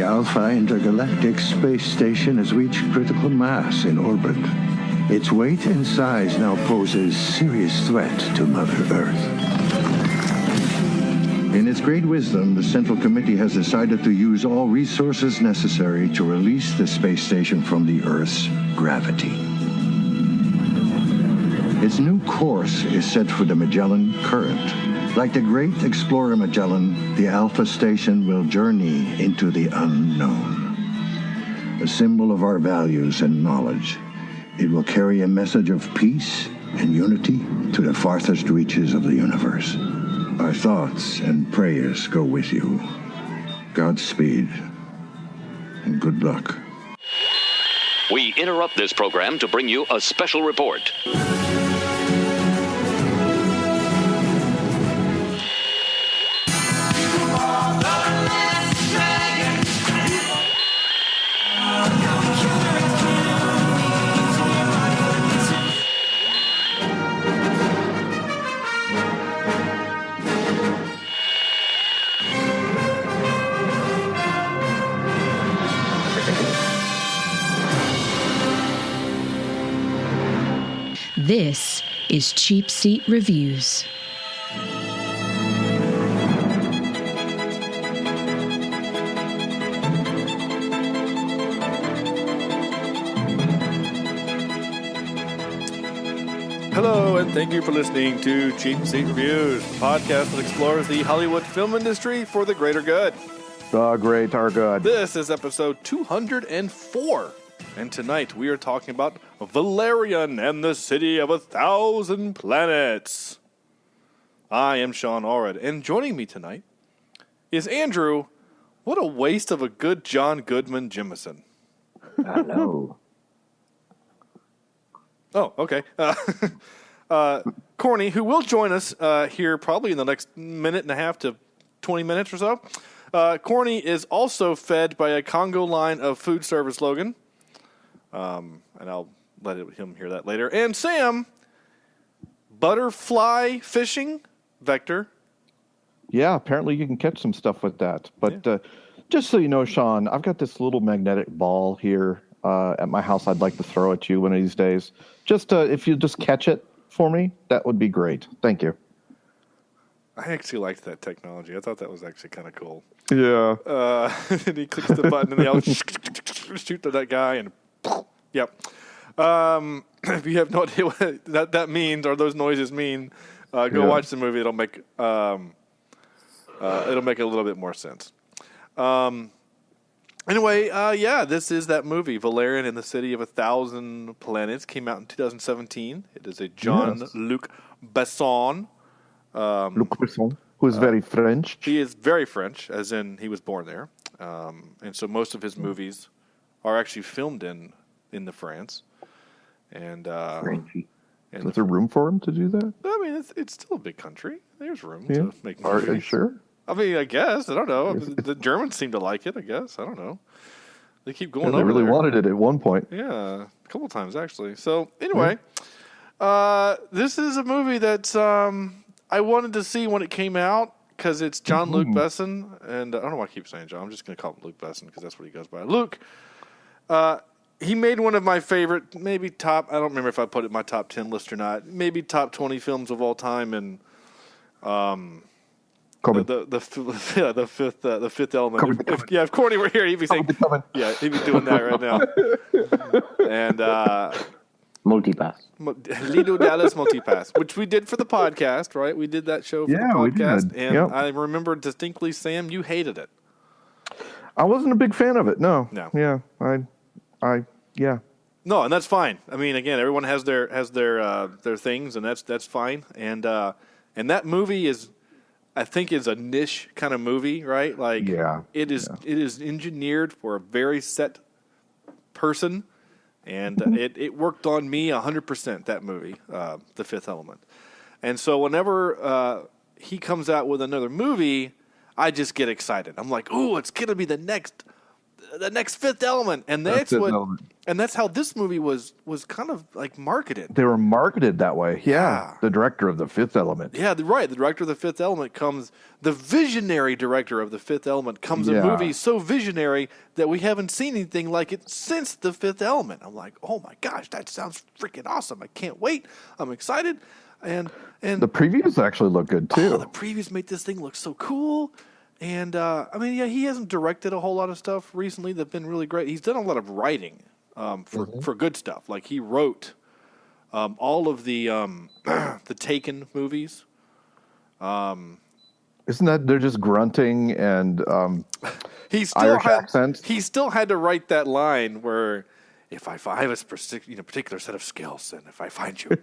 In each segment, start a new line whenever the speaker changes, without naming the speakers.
Alpha Intergalactic Space Station has reached critical mass in orbit. Its weight and size now poses serious threat to Mother Earth. In its great wisdom, the Central Committee has decided to use all resources necessary to release the space station from the Earth's gravity. Its new course is set for the Magellan Current. Like the great explorer Magellan, the Alpha Station will journey into the unknown. A symbol of our values and knowledge, it will carry a message of peace and unity to the farthest reaches of the universe. Our thoughts and prayers go with you. Godspeed and good luck.
We interrupt this program to bring you a special report.
This is Cheapseat Reviews.
Hello, and thank you for listening to Cheapseat Reviews, the podcast that explores the Hollywood film industry for the greater good.
The greater good.
This is episode 204, and tonight we are talking about Valerian and the City of 1,000 Planets. I am Sean Allred, and joining me tonight is Andrew. What a waste of a good John Goodman Jemison.
Hello.
Oh, okay. Corny, who will join us here probably in the next minute and a half to 20 minutes or so. Corny is also fed by a Congo line of food service Logan. And I'll let him hear that later. And Sam, butterfly fishing vector.
Yeah, apparently you can catch some stuff with that. But just so you know, Sean, I've got this little magnetic ball here at my house I'd like to throw at you one of these days. Just if you just catch it for me, that would be great. Thank you.
I actually liked that technology. I thought that was actually kind of cool.
Yeah.
And he clicks the button and they all shoot to that guy and yep. If you have no idea what that means or those noises mean, go watch the movie. It'll make a little bit more sense. Anyway, this is that movie, Valerian and the City of 1,000 Planets. Came out in 2017. It is a Jean-Luc Besson.
Luc Besson, who is very French.
He is very French, as in he was born there. And so most of his movies are actually filmed in the France. And
Frenchy. Is there room for him to do that?
I mean, it's still a big country. There's room to make movies.
Are you sure?
I mean, I guess. I don't know. The Germans seem to like it, I guess. I don't know. They keep going over there.
They really wanted it at one point.
Yeah, a couple times, actually. So, anyway, this is a movie that I wanted to see when it came out because it's Jean-Luc Besson. And I don't know why I keep saying John. I'm just going to call him Luc Besson because that's what he goes by. Luc, he made one of my favorite, maybe top, I don't remember if I put it in my top 10 list or not, maybe top 20 films of all time. And the fifth element. If Corny were here, he'd be saying, he'd be doing that right now. And
Multipass.
Lido Dallas Multipass, which we did for the podcast, right? We did that show for the podcast.
We did.
And I remember distinctly, Sam, you hated it.
I wasn't a big fan of it. No. Yeah. Yeah.
No, and that's fine. I mean, again, everyone has their things, and that's fine. And that movie is, I think, is a niche kind of movie, right? Like, it is engineered for a very set person, and it worked on me 100%. That movie, The Fifth Element, and so whenever he comes out with another movie, I just get excited. I'm like, "Ooh, it's gonna be the next the next Fifth Element, and that's how this movie was kind of like marketed.
They were marketed that way. Yeah. The director of the Fifth Element.
Yeah, right. The director of the Fifth Element the visionary director of the Fifth Element comes a movie so visionary that we haven't seen anything like it since the Fifth Element. I'm like, oh my gosh, that sounds freaking awesome. I can't wait. I'm excited. And
the previews actually look good too.
Oh, the previews make this thing look so cool. And he hasn't directed a whole lot of stuff recently that's been really great. He's done a lot of writing for good stuff. Like he wrote all of the the Taken movies.
Isn't that they're just grunting and
Irish
accents?
He still had to write that line where, if I have a particular set of skills, and if I find you,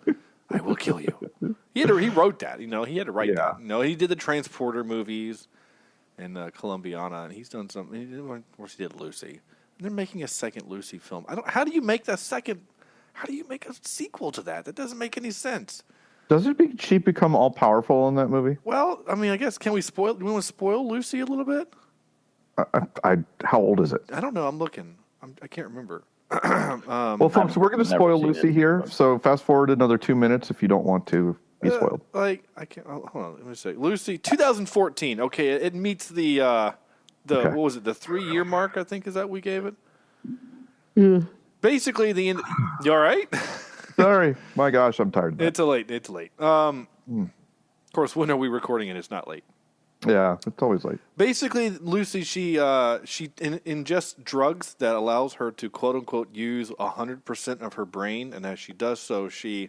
I will kill you. He wrote that. He had to write that. He did the Transporter movies. And Columbiana, and he's done something. Of course, he did Lucy. And they're making a second Lucy film. How do you make a sequel to that? That doesn't make any sense.
Doesn't she become all powerful in that movie?
Well, I guess can we spoil? Do we want to spoil Lucy a little bit?
How old is it?
I don't know. I'm looking. I can't remember.
Well, folks, we're going to spoil Lucy here. So fast forward another 2 minutes if you don't want to be spoiled.
I can't. Hold on. Let me see. Lucy, 2014. Okay, it meets the what was it? The 3-year mark. I think is that we gave it.
Yeah.
Basically, the end. You all right?
Sorry, my gosh, I'm tired.
It's late. Of course, when are we recording it? It's not late.
Yeah, it's always late.
Basically, Lucy, she ingests drugs that allows her to quote unquote use 100% of her brain, and as she does so, she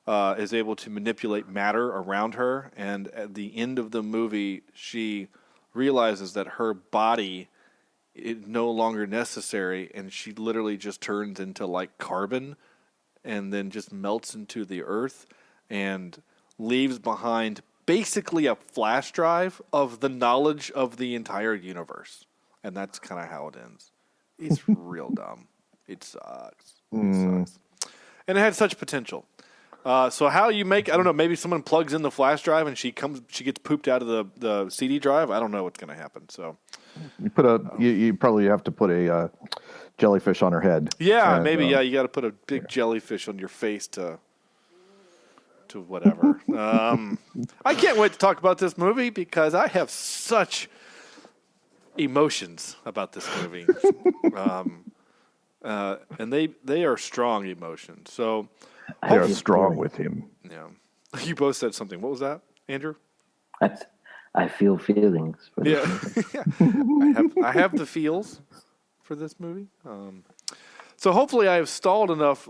is able to manipulate matter around her. And at the end of the movie, she realizes that her body is no longer necessary, and she literally just turns into like carbon, and then just melts into the earth, and leaves behind basically a flash drive of the knowledge of the entire universe. And that's kind of how it ends. It's real dumb. It sucks. It sucks. And it had such potential. So how you make, I don't know, maybe someone plugs in the flash drive and she gets pooped out of the CD drive. I don't know what's going to happen. So
you probably have to put a jellyfish on her head.
Yeah, and, maybe. You got to put a big jellyfish on your face to whatever. I can't wait to talk about this movie because I have such emotions about this movie. And they are strong emotions. So
they are strong with him.
Yeah. You both said something. What was that, Andrew?
I feel feelings for this movie.
I have the feels for this movie. So hopefully I have stalled enough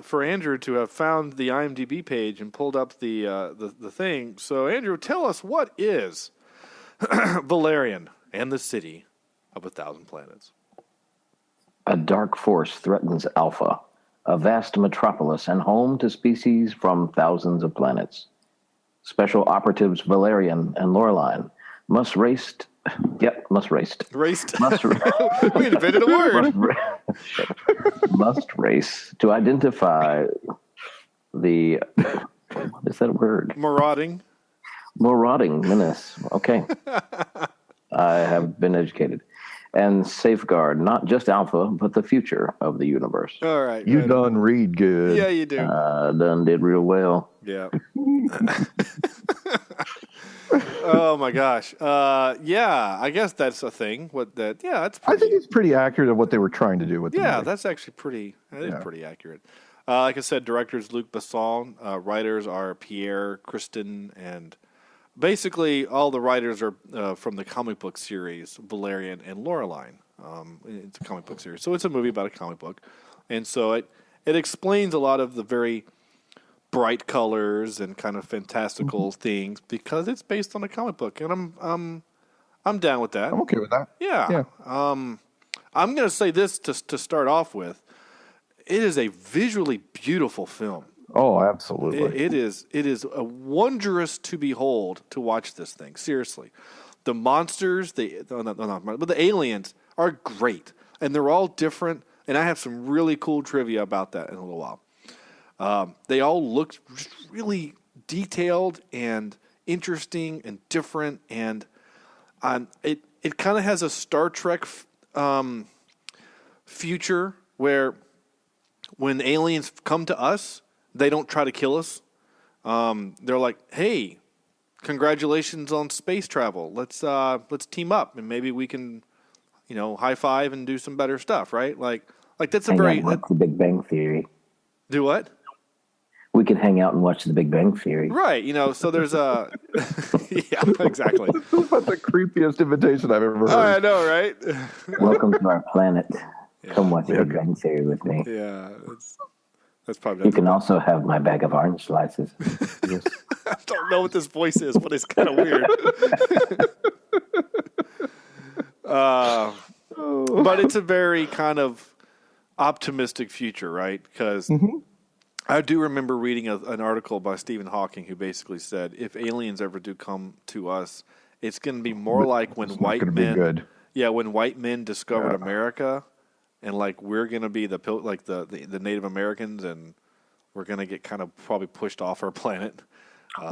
for Andrew to have found the IMDb page and pulled up the thing. So Andrew, tell us, what is Valerian and the City of 1,000 Planets?
A dark force threatens Alpha, a vast metropolis and home to species from thousands of planets. Special operatives Valerian and Laureline must race. Raced.
We invented a word.
Must race to identify the. What is that word?
Marauding
menace. Okay. I have been educated. And safeguard not just Alpha, but the future of the universe.
All right.
You done read good.
Yeah, you do.
Done did real well.
Yeah. Oh my gosh. Yeah, I guess that's a thing. That's
I think it's pretty accurate of what they were trying to do with the movie.
That's actually pretty accurate. Like I said, directors Luc Besson, writers are Pierre, Kristen, and basically all the writers are from the comic book series Valerian and Laureline. It's a comic book series. So it's a movie about a comic book. And so it explains a lot of the very bright colors and kind of fantastical things because it's based on a comic book, and I'm down with that.
I'm okay with that.
Yeah. I'm going to say this to start off with. It is a visually beautiful film.
Oh, absolutely.
It is a wondrous to behold to watch this thing. Seriously, the monsters, but the aliens are great, and they're all different. And I have some really cool trivia about that in a little while. They all look really detailed and interesting and different, and it kind of has a Star Trek future where when aliens come to us, they don't try to kill us. They're like, hey, congratulations on space travel. Let's team up and maybe we can, high five and do some better stuff, right? Like that's a very
watch the Big Bang Theory.
Do what?
We could hang out and watch the Big Bang Theory.
Right, so there's a yeah, exactly.
This is about the creepiest invitation I've ever heard.
I know, right?
Welcome to our planet. Come watch the Big Bang Theory with me.
Yeah, that's probably.
You can also have my bag of orange slices.
Yes.
I don't know what this voice is, but it's kind of weird. But it's a very kind of optimistic future, right? Because I do remember reading an article by Stephen Hawking who basically said if aliens ever do come to us, it's going to be more like when white men discovered America, and like we're going to be the Native Americans, and we're going to get kind of probably pushed off our planet.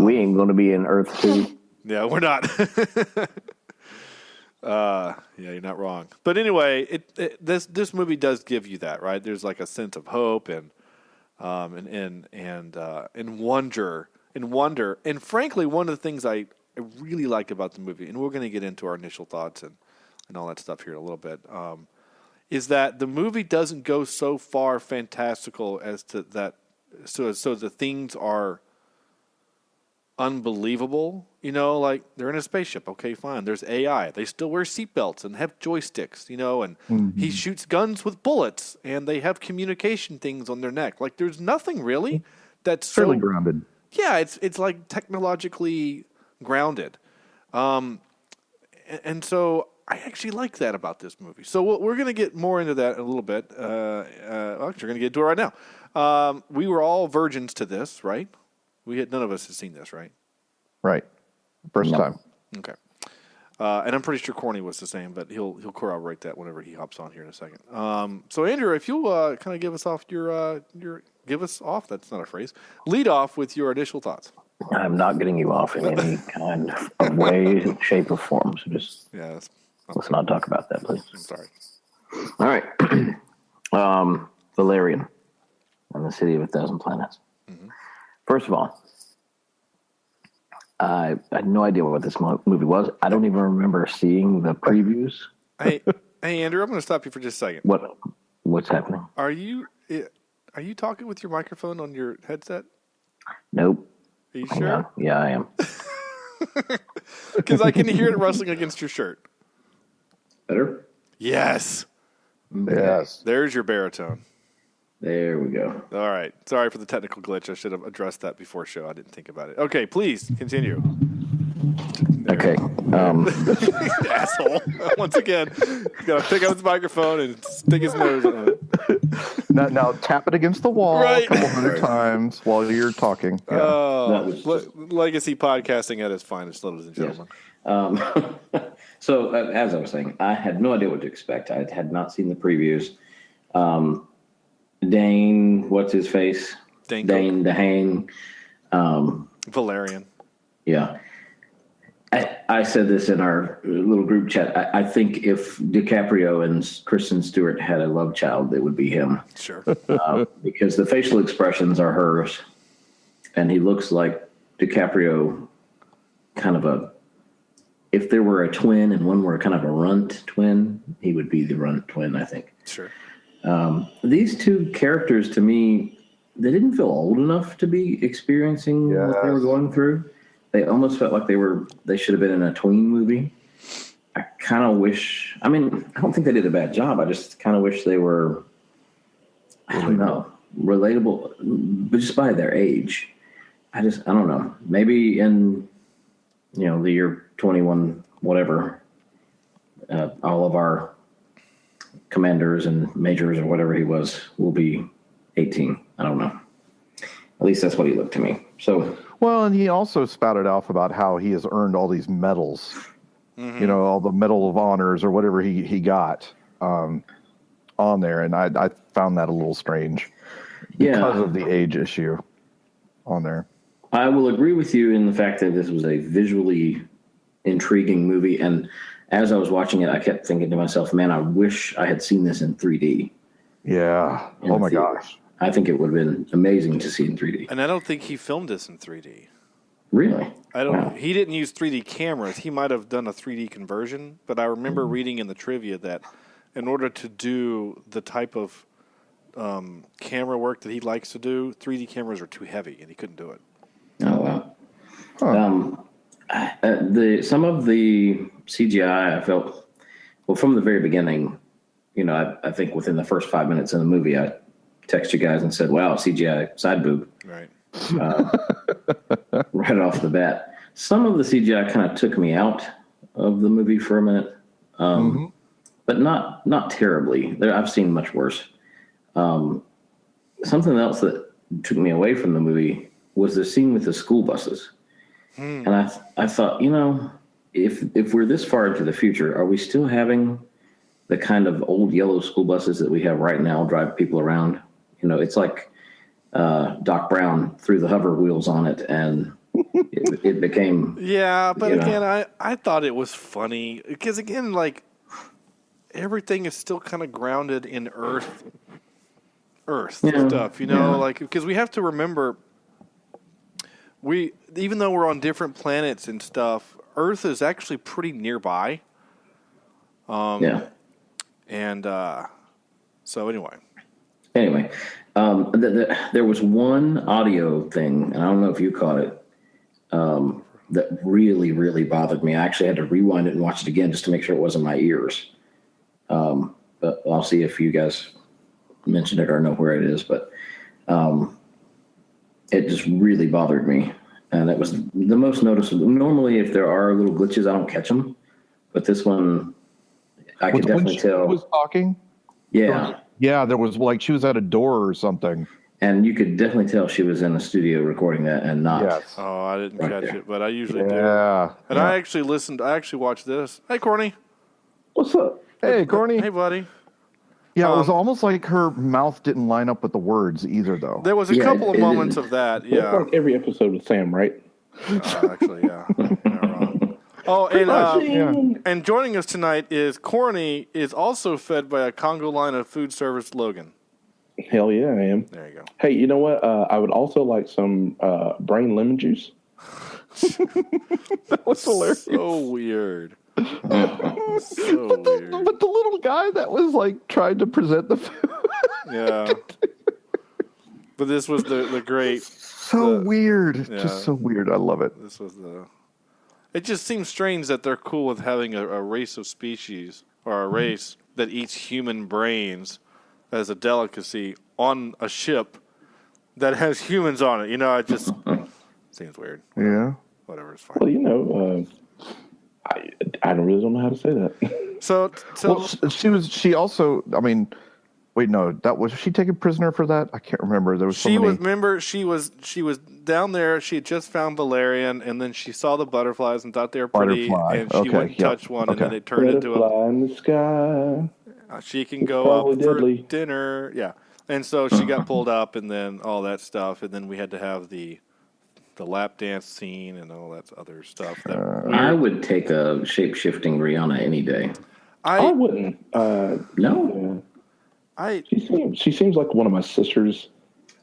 We ain't going to be in Earth 2.
Yeah, we're not. Yeah, you're not wrong. But anyway, this movie does give you that, right? There's like a sense of hope and wonder. And frankly, one of the things I really like about the movie, and we're going to get into our initial thoughts and all that stuff here in a little bit, is that the movie doesn't go so far fantastical as to that. So the things are unbelievable, like they're in a spaceship. Okay, fine. There's AI. They still wear seatbelts and have joysticks, and he shoots guns with bullets and they have communication things on their neck. Like there's nothing really that's
fairly grounded.
Yeah, it's like technologically grounded. And so I actually like that about this movie. So we're going to get more into that in a little bit. Actually, we're going to get to it right now. We were all virgins to this, right? None of us has seen this, right?
Right. First time.
Okay. And I'm pretty sure Corny was the same, but he'll corroborate that whenever he hops on here in a second. So Andrew, if you'll kind of give us off that's not a phrase. Lead off with your initial thoughts.
I'm not getting you off in any kind of way, shape, or form. So just let's not talk about that, please.
I'm sorry.
All right. Valerian and the City of 1,000 Planets. Mm-hmm. First of all, I had no idea what this movie was. I don't even remember seeing the previews.
Hey, Andrew, I'm going to stop you for just a second.
What's happening?
Are you talking with your microphone on your headset?
Nope.
Are you sure?
Yeah, I am.
Because I can hear it rustling against your shirt.
Better?
Yes.
Yes.
There's your baritone.
There we go.
All right. Sorry for the technical glitch. I should have addressed that before show. I didn't think about it. Okay, please continue.
Okay.
Asshole. Once again, he's got to pick up his microphone and stick his nose on it.
Now tap it against the wall a couple hundred times while you're talking. Yeah.
Legacy podcasting at its finest, ladies and gentlemen.
Yes. So, as I was saying, I had no idea what to expect. I had not seen the previews. Dane, what's his face? Dane DeHaan.
Valerian.
Yeah. I said this in our little group chat. I think if DiCaprio and Kristen Stewart had a love child, it would be him.
Sure.
Because the facial expressions are hers, and he looks like DiCaprio, kind of if there were a twin and one were kind of a runt twin, he would be the runt twin, I think.
Sure.
These two characters, to me, they didn't feel old enough to be experiencing what they were going through. They almost felt like they should have been in a tween movie. I kind of wish, I don't think they did a bad job. I just kind of wish they were, I don't know, relatable, but just by their age. I don't know. Maybe in, the year 21, whatever, all of our commanders and majors or whatever he was will be 18. I don't know. At least that's what he looked to me. So,
well, and he also spouted off about how he has earned all these medals, all the Medal of Honors or whatever he got on there, and I found that a little strange because of the age issue on there. I
will agree with you in the fact that this was a visually intriguing movie, and as I was watching it, I kept thinking to myself, man, I wish I had seen this in 3D.
Yeah. Oh my gosh.
I think it would have been amazing to see in 3D.
And I don't think he filmed this in 3D.
Really?
Wow. He didn't use 3D cameras. He might have done a 3D conversion, but I remember reading in the trivia that in order to do the type of camera work that he likes to do, 3D cameras are too heavy, and he couldn't do it.
Oh, wow. Some of the CGI, I felt, well, from the very beginning, I think within the first 5 minutes of the movie, I texted you guys and said, wow, CGI side boob.
Right.
Right off the bat. Some of the CGI kind of took me out of the movie for a minute, but not terribly. I've seen much worse. Something else that took me away from the movie was the scene with the school buses. And I thought, if we're this far into the future, are we still having the kind of old yellow school buses that we have right now drive people around? It's like Doc Brown threw the hover wheels on it, and it became...
Yeah, but again, I thought it was funny because, again, like, everything is still kind of grounded in Earth stuff, like, because we have to remember, even though we're on different planets and stuff, Earth is actually pretty nearby. And so anyway,
there was one audio thing, and I don't know if you caught it, that really, really bothered me. I actually had to rewind it and watch it again just to make sure it wasn't my ears. But I'll see if you guys mention it or know where it is. But it just really bothered me. And it was the most noticeable. Normally, if there are little glitches, I don't catch them. But this one, I could definitely tell.
When she was talking?
Yeah.
Yeah, there was like she was at a door or something.
And you could definitely tell she was in the studio recording that and not.
Yes.
Oh, I didn't catch it, but I usually do.
Yeah.
And I actually watched this. Hey, Corny.
What's up?
Hey, Corny.
Hey, buddy.
Yeah, it was almost like her mouth didn't line up with the words either, though.
There was a couple of moments of that,
It's like every episode with Sam, right?
Actually, yeah. Not wrong. Oh, and joining us tonight is Corny, is also fed by a Congo line of food service Logan.
Hell yeah, I am.
There you go.
Hey, you know what? I would also like some brain lemon juice.
That was hilarious.
So weird.
But the little guy that was like trying to present the food.
Yeah. But this was the great.
Weird.
Yeah.
Just so weird. I love it.
This was It just seems strange that they're cool with having a race of species or a race that eats human brains as a delicacy on a ship that has humans on it. It just seems weird.
Yeah.
Whatever, it's fine.
Well, I really don't know how to say that.
So
she also, I mean, wait, no, was she taken prisoner for that? I can't remember. There was she
was down there. She had just found Valerian, and then she saw the butterflies and thought they were pretty, and she went and touched one, and then it turned into a
in the sky.
She can go up for dinner, yeah. And so she got pulled up, and then all that stuff, and then we had to have the lap dance scene and all that other stuff.
I would take a shape-shifting Rihanna any day.
I wouldn't.
No.
She seems like one of my sisters,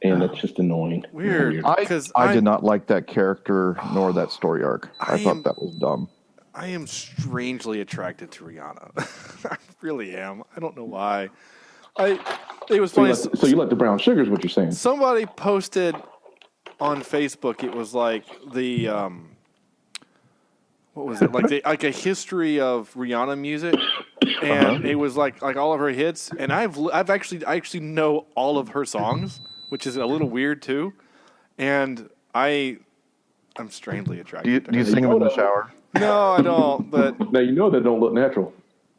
and it's just annoying.
Weird.
I did not like that character nor that story arc. I thought that was dumb.
I am strangely attracted to Rihanna. I really am. I don't know why. It was funny.
So you like the brown sugar is what you're saying?
Somebody posted on Facebook. It was like the what was it like a history of Rihanna music, and it was like all of her hits. And I actually know all of her songs, which is a little weird too. And I'm strangely attracted.
Do you sing them in the shower?
No, I don't. But
now you know that don't look natural.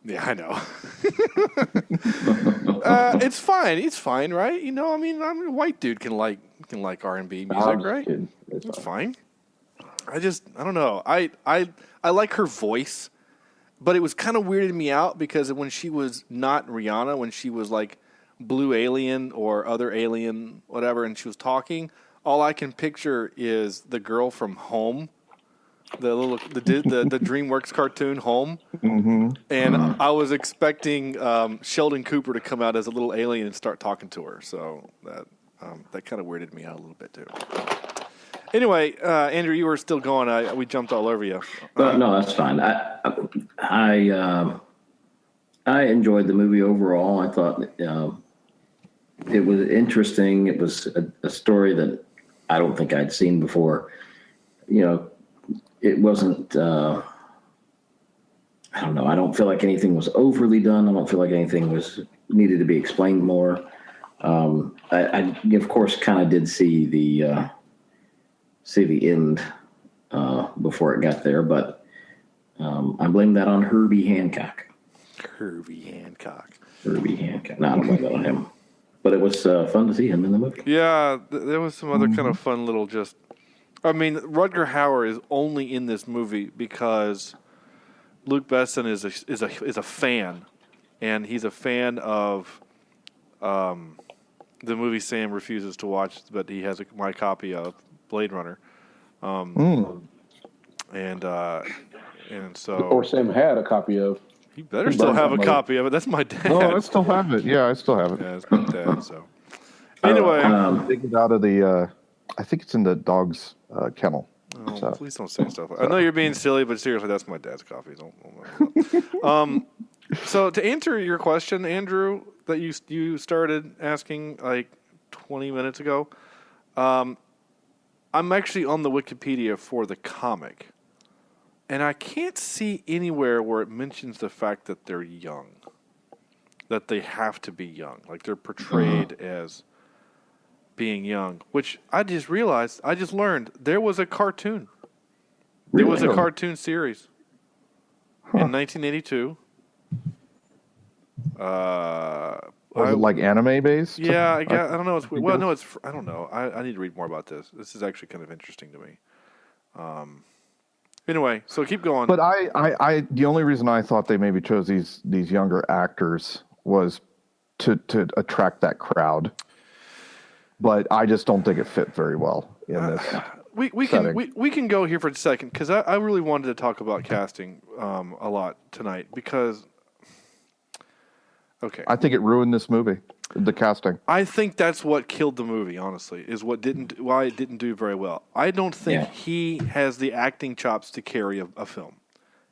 Yeah, I know. It's fine. It's fine, right? I mean, a white dude can like R&B music, right? It's fine. I don't know. I like her voice, but it was kind of weirded me out because when she was not Rihanna, when she was like Blue Alien or other Alien, whatever, and she was talking, all I can picture is the girl from Home. the DreamWorks cartoon Home, and I was expecting Sheldon Cooper to come out as a little alien and start talking to her. So that kind of weirded me out a little bit too. Anyway, Andrew, you were still going. We jumped all over you.
No, that's fine. I enjoyed the movie overall. I thought it was interesting. It was a story that I don't think I'd seen before. It wasn't. I don't know. I don't feel like anything was overly done. I don't feel like anything was needed to be explained more. I of course kind of did see the end before it got there, but I blame that on Herbie Hancock.
Herbie Hancock.
No, I don't blame that on him. But it was fun to see him in the movie.
Yeah, there was some other kind of fun little Rutger Hauer is only in this movie because Luc Besson is a fan, and he's a fan of the movie Sam refuses to watch, but he has my copy of Blade Runner, and so.
Or Sam had a copy of.
He better still have a copy of it. That's my dad.
No, I still have it. Yeah, I still have it.
Yeah, it's my dad. So anyway,
take it out of the. I think it's in the dog's kennel.
Oh, so. Please don't say stuff. I know you're being silly, but seriously, that's my dad's coffee. Don't. So to answer your question, Andrew, that you started asking like 20 minutes ago, I'm actually on the Wikipedia for the comic, and I can't see anywhere where it mentions the fact that they're young, that they have to be young, like they're portrayed as being young, which I just learned there was a cartoon. There was a cartoon series in 1982.
Was it like anime based?
Yeah, I don't know. I don't know. I need to read more about this. This is actually kind of interesting to me. Anyway, so keep going.
But I the only reason I thought they maybe chose these younger actors was to attract that crowd. But I just don't think it fit very well in this.
We can go here for a second because I really wanted to talk about casting a lot tonight because. Okay.
I think it ruined this movie, the casting.
I think that's what killed the movie, honestly, is why it didn't do very well. I don't think he has the acting chops to carry a film.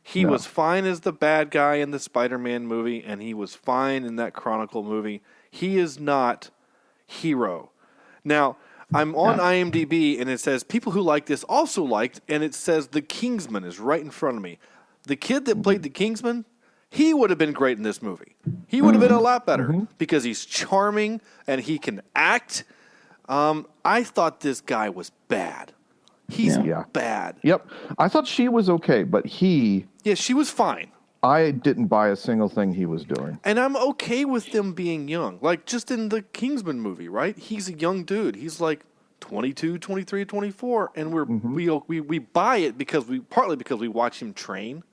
He was fine as the bad guy in the Spider-Man movie, and he was fine in that Chronicle movie. He is not Hero. Now, I'm on IMDb, and it says people who like this also liked, and it says The Kingsman is right in front of me. The kid that played the Kingsman, he would have been great in this movie. He would have been a lot better because he's charming and he can act. I thought this guy was bad. He's bad.
Yep. I thought she was okay, but he...
Yeah, she was fine.
I didn't buy a single thing he was doing.
And I'm okay with them being young. Like, just in the Kingsman movie, right? He's a young dude. He's like 22, 23, 24. And we buy it partly because we watch him train.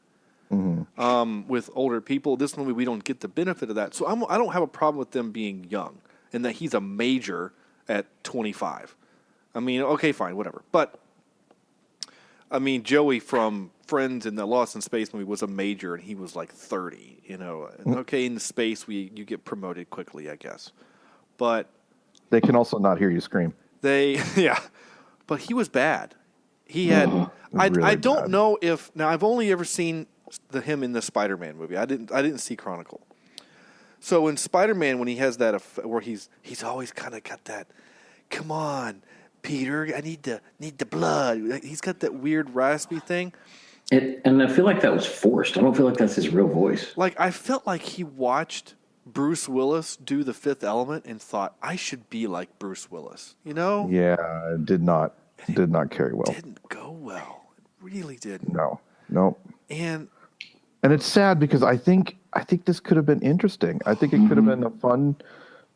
With older people. This movie, we don't get the benefit of that. So I don't have a problem with them being young and that he's a major at 25. I mean, okay, fine, whatever. But, I mean, Joey from Friends in the Lost in Space movie was a major and he was like 30, Okay, in the space, you get promoted quickly, I guess. But...
They can also not hear you scream.
But he was bad. He had... I don't know if... Now, I've only ever seen... him in the Spider-Man movie. I didn't see Chronicle. So in Spider-Man, when he has that where he's always kind of got that, come on, Peter, I need the blood. He's got that weird raspy thing.
And I feel like that was forced. I don't feel like that's his real voice.
Like I felt like he watched Bruce Willis do The Fifth Element and thought I should be like Bruce Willis.
Yeah, it did not carry well.
Didn't go well. It really didn't.
No.
And
it's sad because I think this could have been interesting. I think it could have been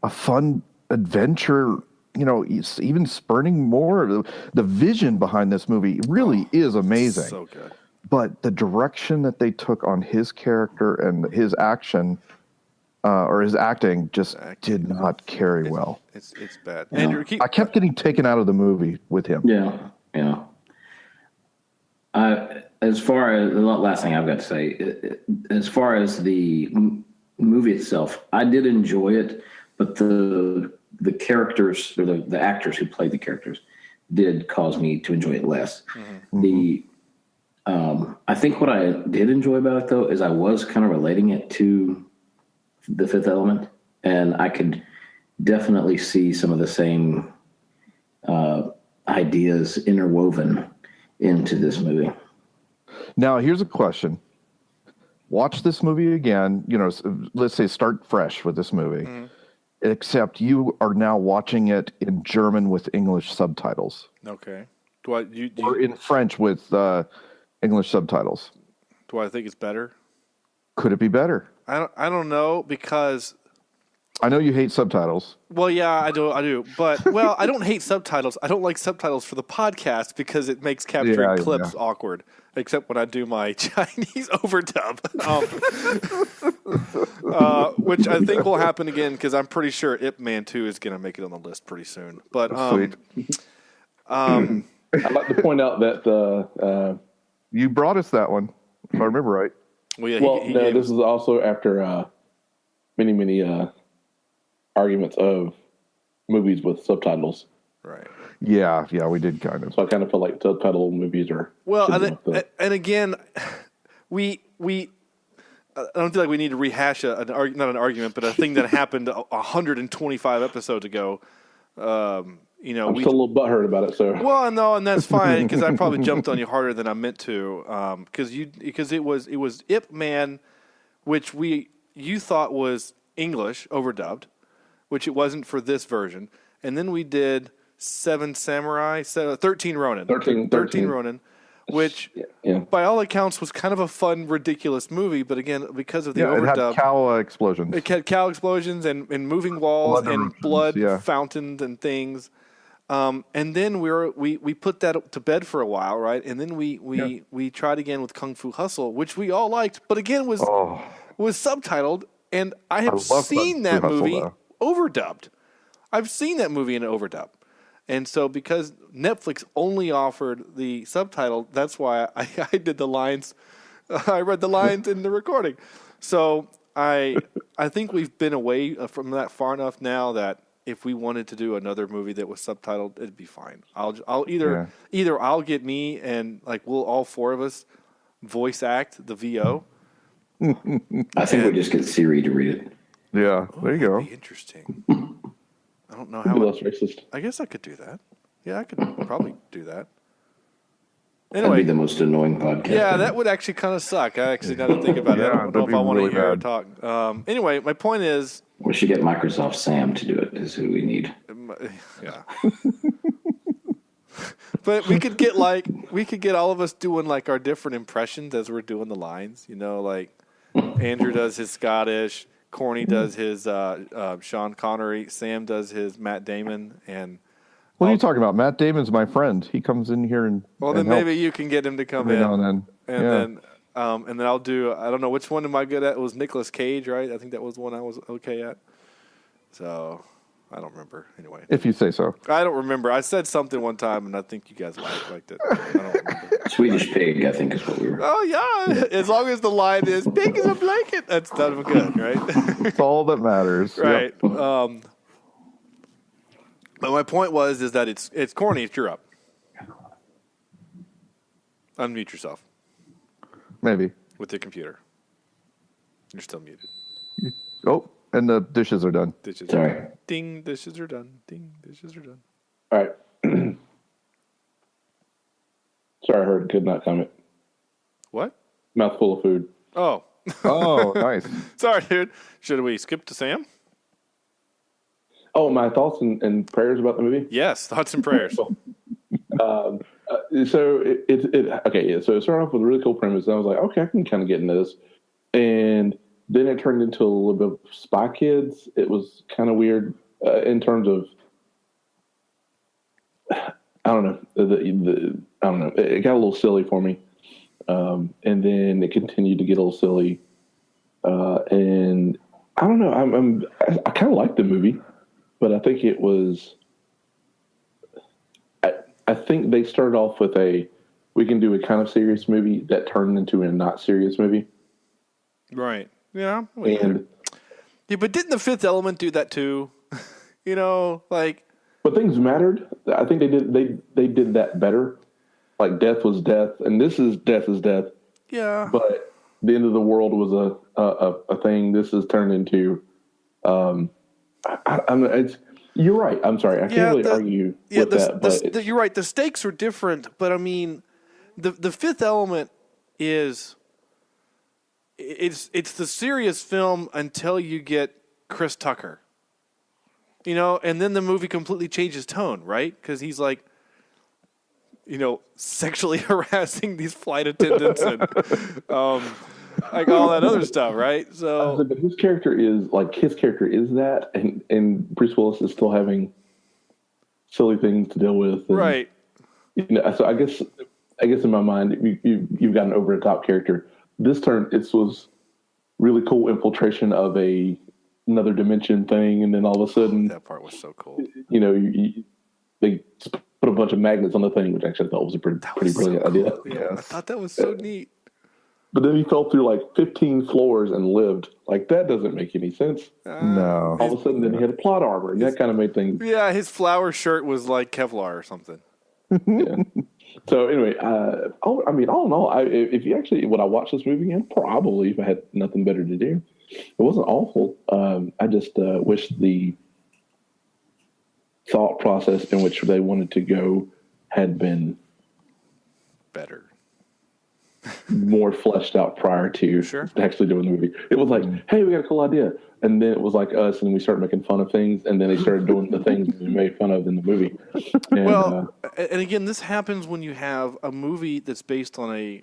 a fun adventure. Even spurning more. The vision behind this movie really is amazing.
So good.
But the direction that they took on his character and his action, or his acting, just did not carry well.
It's bad. Andrew,
I kept getting taken out of the movie with him.
Yeah. As far as the last thing I've got to say, as far as the movie itself, I did enjoy it, but the characters or the actors who played the characters did cause me to enjoy it less.
Mm-hmm.
The I think what I did enjoy about it though is I was kind of relating it to The Fifth Element, and I could definitely see some of the same ideas interwoven into this movie.
Now, here's a question. Watch this movie again, let's say start fresh with this movie, except you are now watching it in German with English subtitles.
Okay.
Or in French with English subtitles.
Do I think it's better?
Could it be better?
I don't know, because
I know you hate subtitles.
Well, yeah, I do. But, well, I don't hate subtitles. I don't like subtitles for the podcast because it makes capturing clips awkward, except when I do my Chinese overdub, which I think will happen again because I'm pretty sure Ip Man 2 is going to make it on the list pretty soon. But
Sweet.
I'd like to point out that
you brought us that one, if I remember right.
Well, yeah,
this is also after many arguments of movies with subtitles.
Right.
Yeah, we did kind of.
So I kind of feel like subtitle movies are.
Well, and again, we I don't feel like we need to rehash not an argument, but a thing that happened 125 episodes ago.
I'm still a little butthurt about it. So
well, no, and that's fine because I probably jumped on you harder than I meant to. Because it was Ip Man, which you thought was English overdubbed, which it wasn't for this version, and then we did 13 Ronin, 13 Ronin, which by all accounts was kind of a fun, ridiculous movie. But again, because of the overdub,
it had cow explosions.
It had cow explosions and moving walls and blood fountains and things. And then we put that to bed for a while, right? And then we tried again with Kung Fu Hustle, which we all liked, but again was subtitled. And I have seen that movie overdubbed. I've seen that movie in an overdub. And so because Netflix only offered the subtitle, that's why I did the lines. I read the lines in the recording. So I think we've been away from that far enough now that if we wanted to do another movie that was subtitled, it'd be fine. I'll either I'll get me and we'll all four of us voice act the VO.
I think we just get Siri to read it.
Yeah, there you go.
That'd be interesting. I don't know how.
Less racist.
I guess I could do that. Yeah, I could probably do that.
Anyway, that'd be the most annoying podcast.
Yeah, that would actually kind of suck. I actually got to think about it. I don't know if I want to hear her talk. Anyway, my point is,
we should get Microsoft Sam to do it. Is who we need.
Yeah. But we could get all of us doing our different impressions as we're doing the lines. Andrew does his Scottish, Corny does his Sean Connery, Sam does his Matt Damon, and
what are you talking about? Matt Damon's my friend. He comes in here and
then maybe you can get him to come in
now and
then. And then I'll do. I don't know which one am I good at. It was Nicolas Cage, right? I think that was the one I was okay at. So I don't remember. Anyway,
if you say so.
I don't remember. I said something one time, and I think you guys liked it. I don't remember.
Swedish Pig, I think, is what we were.
Oh yeah, as long as the line is "pig is a blanket," that's done good, right?
That's all that matters,
right? Yep. But my point is that it's corny if you're up. Unmute yourself.
Maybe.
With your computer. You're still muted.
Oh, and the dishes are done.
Sorry.
Done. Ding, dishes are done. Ding, dishes are done.
All right. Sorry, I heard could not comment.
What?
Mouthful of food.
Oh.
Oh, nice.
Sorry, dude. Should we skip to Sam?
Oh, my thoughts and prayers about the movie?
Yes, thoughts and prayers.
So it started off with a really cool premise. And I was like, okay, I can kind of get into this. And then it turned into a little bit of Spy Kids. It was kind of weird in terms of, I don't know. I don't know. It got a little silly for me. And then it continued to get a little silly. And I don't know. I kind of liked the movie, but I think it was. I think they started off with a we can do a kind of serious movie that turned into a not serious movie.
Right. Yeah.
And
yeah, but didn't The Fifth Element do that too? You know, like.
But things mattered. I think they did that better. Like death was death, and this is death is death.
Yeah.
But the end of the world was a thing. This is turned into. You're right. I'm sorry. I can't really argue with that. But
you're right. The stakes are different, but I mean, the Fifth Element is. It's the serious film until you get Chris Tucker. You know, and then the movie completely changes tone, right? Because he's like, you know, sexually harassing these flight attendants and like all that other stuff, right? So,
but his character is that, and Bruce Willis is still having silly things to deal with, and,
right?
You know, so I guess in my mind, you've got an over the top character. This was really cool infiltration of another dimension thing, and then all of a sudden,
that part was so cool.
You know, they put a bunch of magnets on the thing, which actually I thought was a pretty brilliant idea.
Yeah, I thought that was so neat.
But then he fell through like 15 floors and lived. Like that doesn't make any sense.
No.
All of a sudden, then he had a plot armor, and that kind of made things.
Yeah, his flower shirt was like Kevlar or something.
Yeah. So anyway, all in all, if you actually would I watch this movie again? Probably, if I had nothing better to do. It wasn't awful. I just wish the thought process in which they wanted to go had been
better,
more fleshed out prior to actually doing the movie. It was like, hey, we got a cool idea. And then it was like us, and we started making fun of things, and then they started doing the things we made fun of in the movie. And,
and again, this happens when you have a movie that's based on a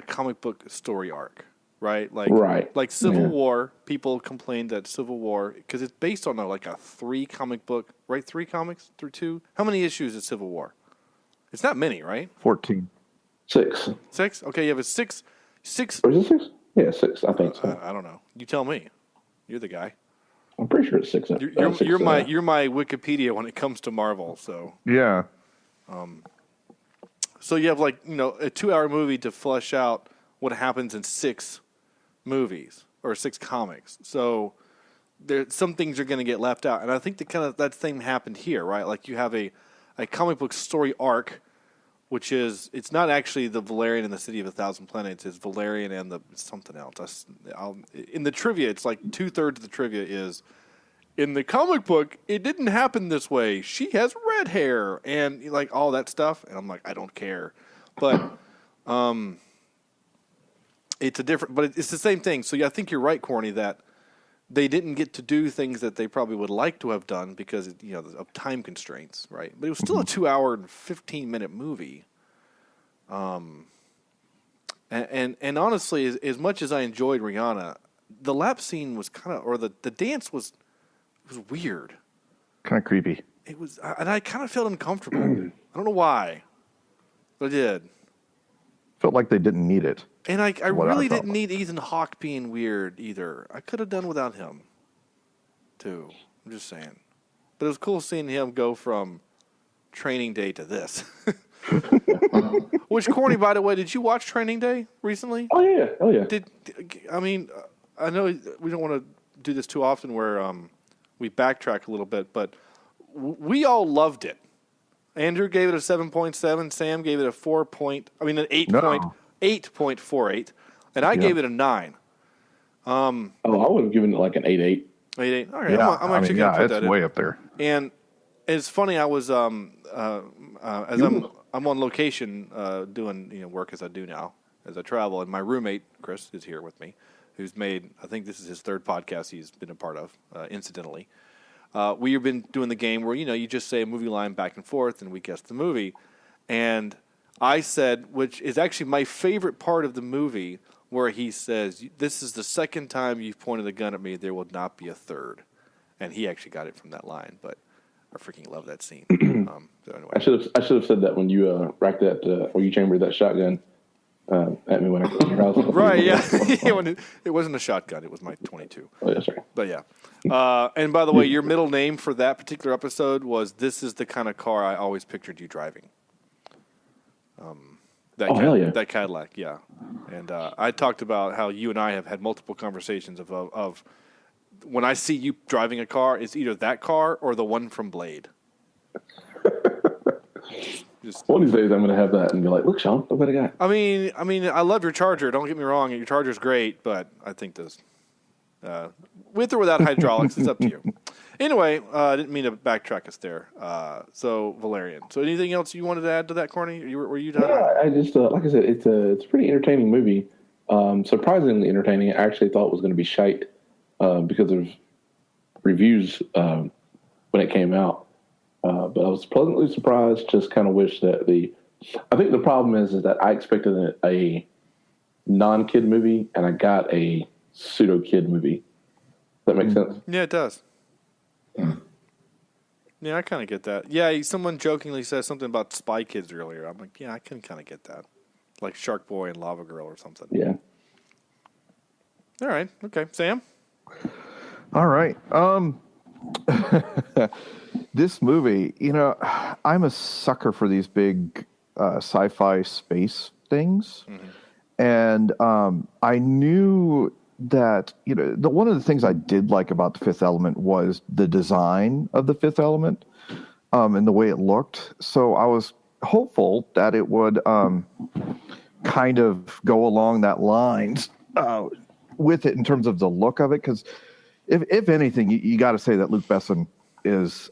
comic book story arc, right? Like Civil War. People complained that Civil War, because it's based on a 3 comic book, right? 3 comics through 2. How many issues is Civil War? It's not many, right?
14.
6.
6? Okay, you have a 6.
Or is it 6? Yeah, 6. I think so.
I don't know. You tell me. You're the guy.
I'm pretty sure it's 6.
You're my Wikipedia when it comes to Marvel. So
yeah.
So you have a 2-hour movie to flesh out what happens in 6 movies or 6 comics. So some things are going to get left out, and I think that thing happened here, right? Like you have a comic book story arc, which is, it's not actually the Valerian and the City of 1,000 Planets. It's Valerian and something else. In the trivia, it's like 2/3 of the trivia is, in the comic book, it didn't happen this way. She has red hair and like all that stuff. And I'm like, I don't care. But it's it's the same thing. So yeah, I think you're right, Corny, that they didn't get to do things that they probably would like to have done because of time constraints, right? But it was still a 2-hour and 15-minute movie. And honestly, as much as I enjoyed Rihanna, the lap scene was the dance was weird,
kind of creepy.
It was, and I kind of felt uncomfortable. I don't know why, but I did.
Felt like they didn't need it.
And I really didn't need Ethan Hawke being weird either. I could have done without him, too. I'm just saying. But it was cool seeing him go from Training Day to this. Which, Corny, by the way, did you watch Training Day recently?
Oh, yeah.
I know we don't want to do this too often where we backtrack a little bit, but we all loved it. Andrew gave it a 7.7. Sam gave it an 8.48, and I gave it a 9.
I would have given it like an 8.8.
8.8. All right,
yeah,
I'm actually going to put that in.
It's way up there.
And it's funny. I was I'm on location doing work as I do now as I travel, and my roommate Chris is here with me, who's made, I think this is his 3rd podcast he's been a part of, incidentally. We've been doing the game where you just say a movie line back and forth, and we guess the movie, and I said, which is actually my favorite part of the movie, where he says, "This is the 2nd time you've pointed a gun at me. There will not be a 3rd." And he actually got it from that line, but I freaking love that scene. So anyway.
I should have said that when you racked that, or you chambered that shotgun at me when I came to your house.
Right? Yeah. It wasn't a shotgun. It was my 22.
Oh, yeah, sorry.
But yeah. And by the way, your middle name for that particular episode was, "This is the kind of car I always pictured you driving."
Hell yeah.
That Cadillac, yeah. And I talked about how you and I have had multiple conversations of when I see you driving a car, it's either that car or the one from Blade.
One of these days I'm going to have that and be like, look, Sean, look what I got.
I mean, I love your Charger. Don't get me wrong. Your Charger's great, but I think this, with or without hydraulics, it's up to you. Anyway, I didn't mean to backtrack us there. So Valerian. So anything else you wanted to add to that, Corny? Were you done?
Yeah, I just like I said, it's a pretty entertaining movie. Surprisingly entertaining. I actually thought it was going to be shite because of reviews when it came out. But I was pleasantly surprised. Just kind of wish that I think the problem is that I expected a non-kid movie and I got a pseudo-kid movie. Does that make sense?
Yeah, it does. Yeah, I kind of get that. Yeah, someone jokingly says something about Spy Kids earlier. I'm like, yeah, I can kind of get that. Like Shark Boy and Lava Girl or something.
Yeah.
All right. Okay. Sam?
All right. This movie, I'm a sucker for these big sci-fi space things. Mm-hmm. And I knew that, one of the things I did like about The Fifth Element was the design of The Fifth Element and the way it looked. So I was hopeful that it would kind of go along that lines with it in terms of the look of it. Because if anything, you got to say that Luc Besson is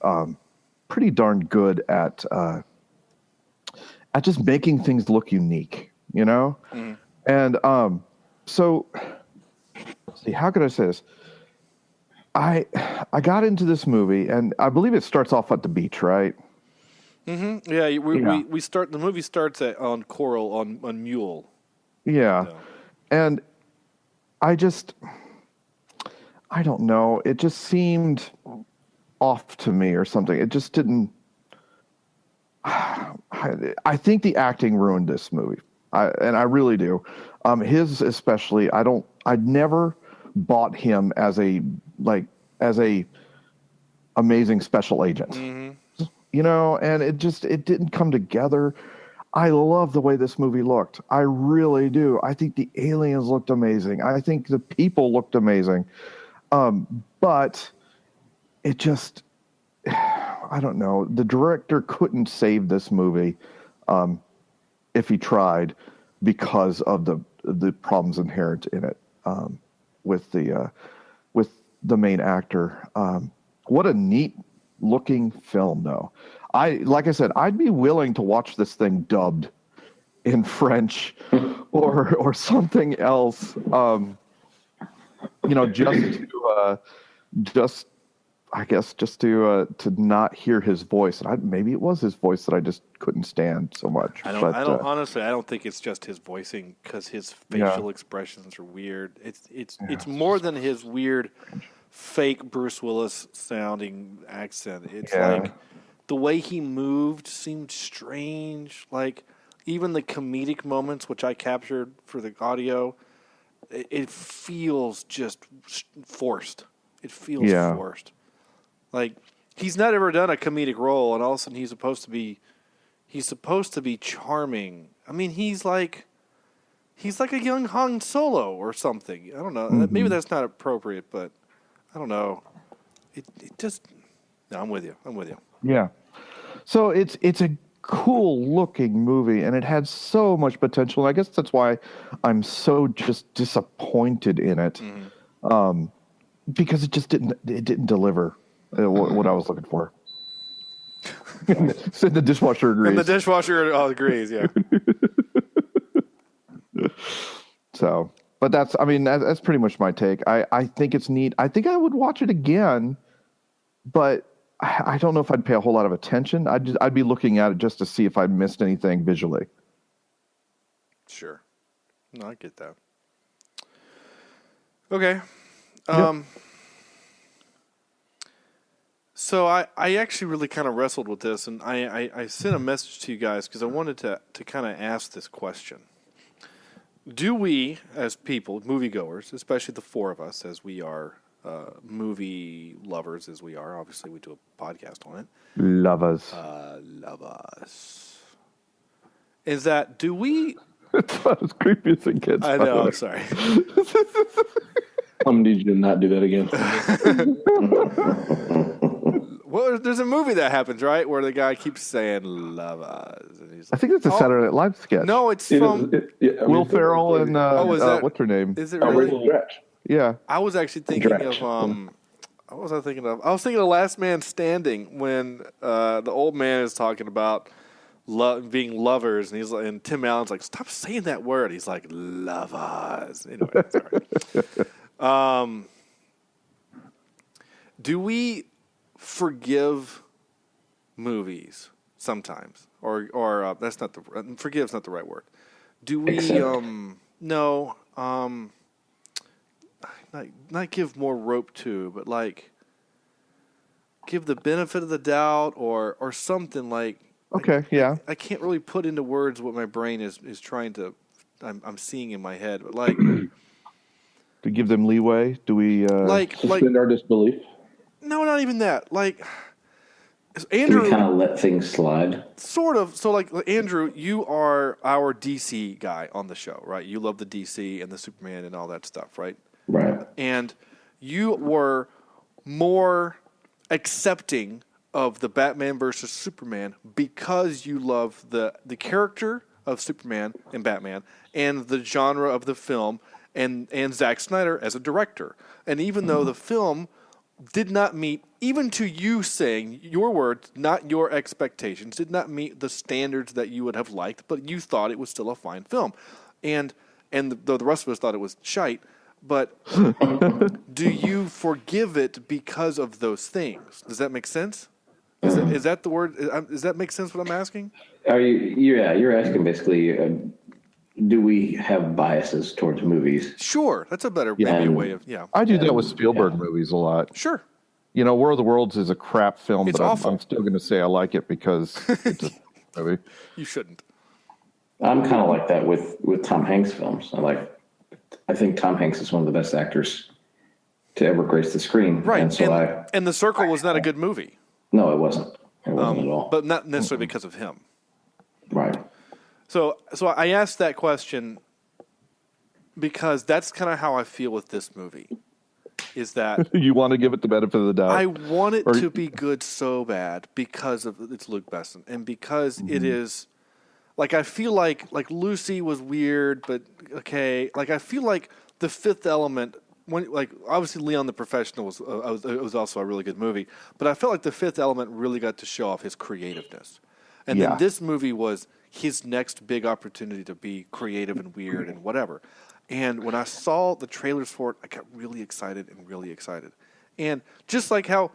pretty darn good at just making things look unique, Mm. And so, let's see, how could I say this? I got into this movie, and I believe it starts off at the beach, right?
Mm-hmm. Yeah, we start. The movie starts on Coral on Mule.
Yeah, so. And I don't know. It just seemed off to me or something. It just didn't. I think the acting ruined this movie, and I really do. His especially. I'd never bought him as a amazing special agent. Mm-hmm. And it didn't come together. I love the way this movie looked. I really do. I think the aliens looked amazing. I think the people looked amazing. But it just, I don't know. The director couldn't save this movie if he tried because of the problems inherent in it with the main actor. What a neat looking film, though. Like I said, I'd be willing to watch this thing dubbed in French or something else. Just to not hear his voice. Maybe it was his voice that I just couldn't stand so much.
Honestly, I don't think it's just his voicing because his facial expressions are weird. It's more than his weird fake Bruce Willis sounding accent. It's like the way he moved seemed strange. Like even the comedic moments, which I captured for the audio, it feels just forced. It feels forced. Like he's not ever done a comedic role, and all of a sudden he's supposed to be charming. I mean, he's like a young Han Solo or something. I don't know. Mm-hmm. Maybe that's not appropriate, but I don't know. It just. No, I'm with you.
Yeah. So it's a cool looking movie, and it had so much potential. I guess that's why I'm so just disappointed in it, because it didn't deliver what I was looking for. Said the dishwasher agrees.
And the dishwasher agrees, yeah.
So, but that's pretty much my take. I think it's neat. I think I would watch it again, but I don't know if I'd pay a whole lot of attention. I'd be looking at it just to see if I missed anything visually.
Sure. No, I get that. Okay. So I actually really kind of wrestled with this, and I sent a message to you guys because I wanted to kind of ask this question. Do we, as people, moviegoers, especially the four of us, as we are movie lovers, as we are, obviously we do a podcast on it.
Lovers.
Lovers. is that do we?
It's not as creepy as it gets.
I know. I'm sorry.
I'm gonna need you to not do that again.
Well, there's a movie that happens, right, where the guy keeps saying "love us," and he's like,
I think it's a Saturday Night Live sketch.
No, it's from
Will Ferrell and
is that,
what's her name?
Is it really?
Yeah.
I was actually thinking of what was I thinking of? I was thinking of Last Man Standing when the old man is talking about being lovers, and he's like, and Tim Allen's like, "Stop saying that word." He's like, "Lovers." Anyway, sorry. Do we forgive movies sometimes, or that's not the forgive's not the right word. Do we no not give more rope to, but like give the benefit of the doubt or something like.
Okay, yeah.
I can't really put into words what my brain is trying to. I'm seeing in my head, but like
to give them leeway. Do we
suspend our disbelief?
No, not even that. Like
Andrew, do we kind of let things slide?
Sort of. So, like Andrew, you are our DC guy on the show, right? You love the DC and the Superman and all that stuff, right?
Right.
And you were more accepting of the Batman versus Superman because you love the character of Superman and Batman and the genre of the film and Zack Snyder as a director. And even though the film did not meet, even to you saying your words, not your expectations, did not meet the standards that you would have liked, but you thought it was still a fine film. And the rest of us thought it was shite. But do you forgive it because of those things? Does that make sense? Is that the word? Does that make sense what I'm asking?
You're asking basically, do we have biases towards movies?
Sure. That's a better maybe a way of,
I do that with Spielberg movies a lot.
Sure.
You know, War of the Worlds is a crap film,
It's
but
awful.
I'm still going to say I like it because it's a movie.
You shouldn't.
I'm kind of like that with Tom Hanks films. I think Tom Hanks is one of the best actors to ever grace the screen.
Right.
And so
and The Circle was not a good movie.
No, it wasn't. It wasn't at all.
But not necessarily because of him.
Right.
So I asked that question because that's kind of how I feel with this movie. Is that
you want to give it the benefit of the doubt?
I want it to be good so bad because of it's Luke Besson and because it is like I feel like Lucy was weird, but okay. Like I feel like The Fifth Element. When, like obviously Leon the Professional was also a really good movie, but I felt like The Fifth Element really got to show off his creativeness, and then this movie was his next big opportunity to be creative and weird and whatever. And when I saw the trailers for it, I got really excited. And just like how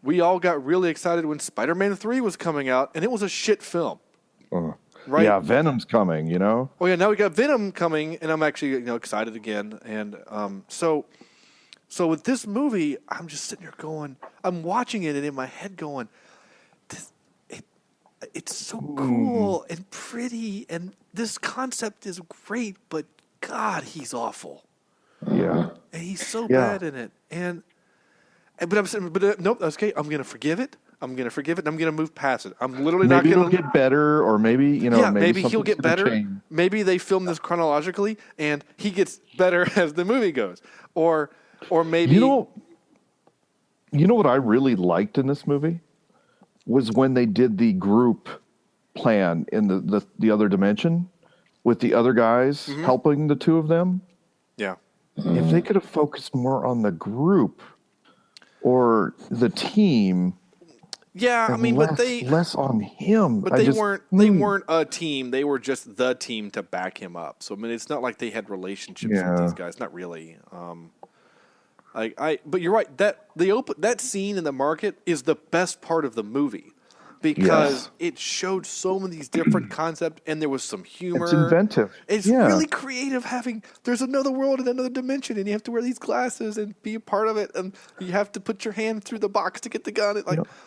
we all got really excited when Spider-Man 3 was coming out, and it was a shit film. Right?
Yeah, Venom's coming, you know?
Oh, yeah, now we got Venom coming, and I'm actually excited again. And so with this movie, I'm just sitting here going, I'm watching it, and in my head going, it's so cool and pretty, and this concept is great, but God, he's awful.
Yeah.
And he's so bad in it. But I'm saying, nope, that's okay. I'm going to forgive it. I'm going to move past it. I'm literally
maybe
not going to.
Maybe it'll get better, or maybe,
maybe he'll get better. Change. Maybe they film this chronologically, and he gets better as the movie goes. Or maybe.
You know what I really liked in this movie? Was when they did the group plan in the other dimension with the other guys helping the two of them.
Yeah.
If they could have focused more on the group or the team.
Yeah, I mean, but
less on him.
But they weren't a team. They were just the team to back him up. So I mean, it's not like they had relationships with these guys. Not really. But you're right. That scene in the market is the best part of the movie because it showed so many different concepts and there was some humor.
It's inventive.
It's really creative. There's another world and another dimension, and you have to wear these glasses and be a part of it, and you have to put your hand through the box to get the gun.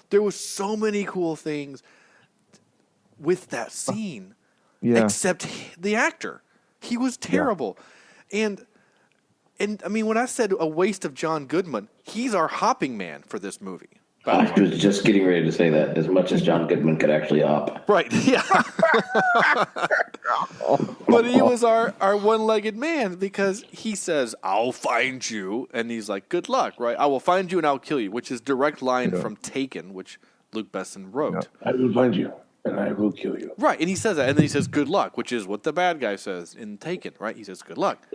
There was so many cool things with that scene, except the actor. He was terrible, and I mean, when I said a waste of John Goodman, he's our hopping man for this movie.
I was just getting ready to say that. As much as John Goodman could actually hop.
Right, yeah. But he was our one-legged man because he says, I'll find you. And he's like, good luck, right? I will find you and I'll kill you, which is direct line from Taken, which Luke Besson wrote.
I will find you and I will kill you.
Right, and he says that. And then he says, good luck, which is what the bad guy says in Taken, right? He says, good luck.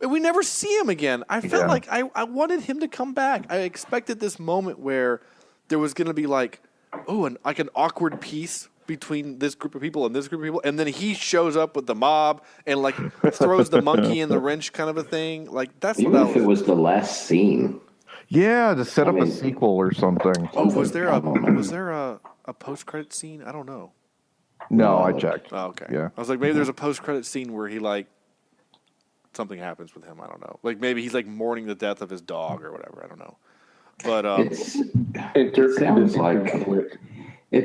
And we never see him again. I felt like I wanted him to come back. I expected this moment where there was going to be like an awkward piece between this group of people and this group of people, and then he shows up with the mob and like throws the monkey in the wrench kind of a thing. Like that's
even if it was the last scene.
Yeah, to set up a sequel or something.
Oh, was there a post-credit scene? I don't know.
No, I checked.
Oh, okay.
Yeah.
I was like, maybe there's a post-credit scene where he like something happens with him. I don't know. Like maybe he's like mourning the death of his dog or whatever. I don't know. But
it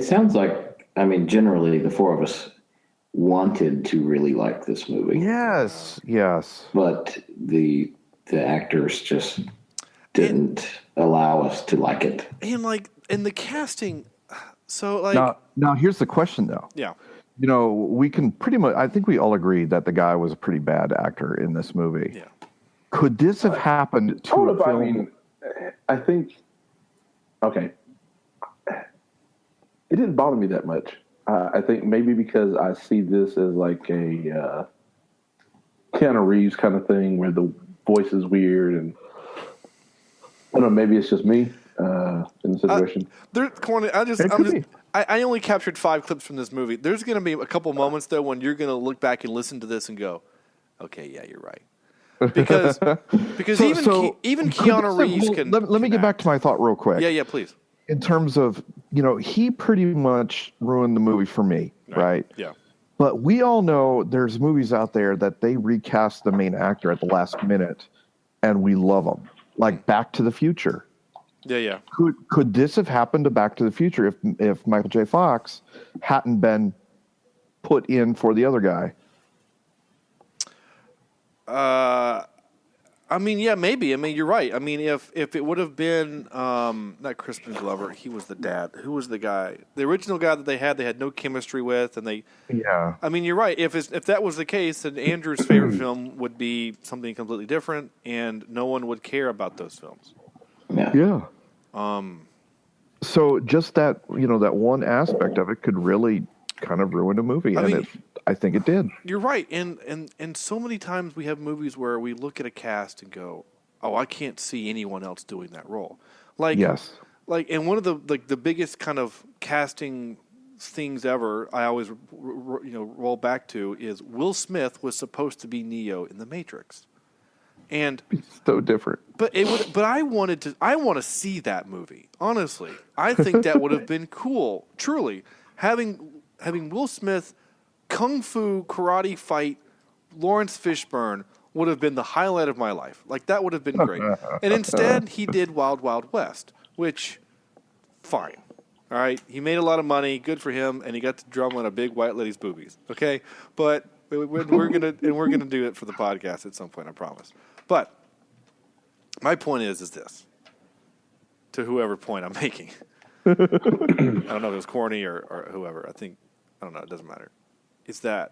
sounds like. I mean, generally, the four of us wanted to really like this movie.
Yes.
But the actors just didn't allow us to like it.
And like in the casting, so like
now here's the question though.
Yeah.
You know, we can pretty much. I think we all agree that the guy was a pretty bad actor in this movie.
Yeah.
Could this have happened to a film?
I mean, I think. Okay. It didn't bother me that much. I think maybe because I see this as like a Keanu Reeves kind of thing where the voice is weird, and I don't know. Maybe it's just me in the situation.
I only captured 5 clips from this movie. There's going to be a couple moments though when you're going to look back and listen to this and go, "Okay, yeah, you're right." Because even Keanu Reeves can.
Let me get back to my thought real quick.
Yeah, please.
In terms of, he pretty much ruined the movie for me, right?
Yeah.
But we all know there's movies out there that they recast the main actor at the last minute, and we love them, like Back to the Future.
Yeah.
Could this have happened to Back to the Future if Michael J. Fox hadn't been put in for the other guy?
I mean, yeah, maybe. I mean, you're right. I mean, if it would have been not Crispin Glover, he was the dad. Who was the guy? The original guy that they had no chemistry with, and they.
Yeah.
I mean, you're right. If that was the case, then Andrew's favorite film would be something completely different, and no one would care about those films.
Yeah. So just that that one aspect of it could really kind of ruin a movie, I think it did.
You're right, and so many times we have movies where we look at a cast and go, "Oh, I can't see anyone else doing that role." Like,
yes,
like, and one of the biggest kind of casting things ever, I always roll back to is Will Smith was supposed to be Neo in The Matrix, and
it's so different.
But I want to see that movie. Honestly, I think that would have been cool. Truly, having Will Smith kung fu karate fight Lawrence Fishburne would have been the highlight of my life. Like that would have been great. And instead, he did Wild Wild West, which fine. All right, he made a lot of money, good for him, and he got to drum on a big white lady's boobies. Okay, but we're gonna do it for the podcast at some point, I promise. But my point is this, to whoever point I'm making. I don't know if it was corny or whoever. I don't know. It doesn't matter. Is that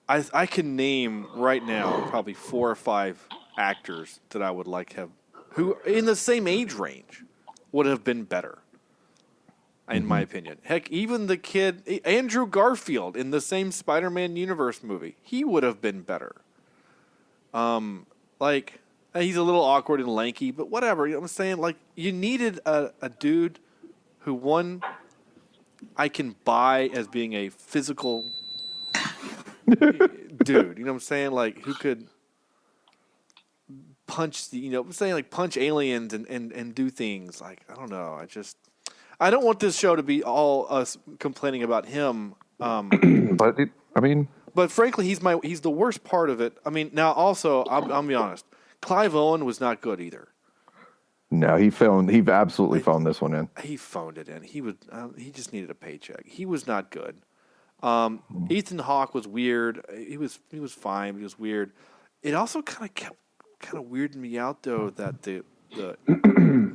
I can name right now probably 4 or 5 actors that I would like have who in the same age range would have been better, in my opinion. Heck, even the kid Andrew Garfield in the same Spider-Man universe movie, he would have been better. Like he's a little awkward and lanky, but whatever. You know what I'm saying? Like you needed a dude who I can buy as being a physical dude. You know what I'm saying? Like who could punch I'm saying like punch aliens and do things. Like I don't know. I don't want this show to be all us complaining about him. But frankly, he's the worst part of it. I mean, now also I'll be honest. Clive Owen was not good either.
No, he absolutely phoned this one in.
He phoned it in. He just needed a paycheck. He was not good. Ethan Hawke was weird. He was fine, but he was weird. It also kind of weirded me out though that the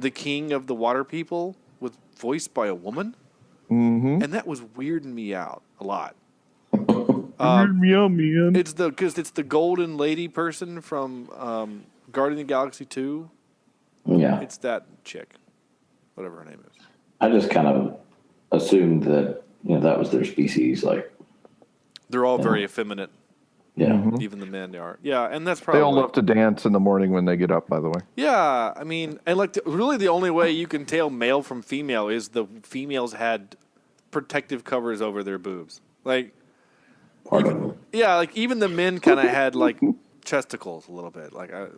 the king of the water people was voiced by a woman,
and
that was weirding me out a lot.
man.
It's the golden lady person from Guardian of the Galaxy 2.
Yeah.
It's that chick, whatever her name is.
I just kind of assumed that, that was their species. Like,
they're all very effeminate.
Yeah.
Even the men are. Yeah, and that's probably...
They all love to dance in the morning when they get up, by the way.
Yeah, I mean, and like really the only way you can tell male from female is the females had protective covers over their boobs. Like, even the men kind of had like chesticles a little bit. Like, are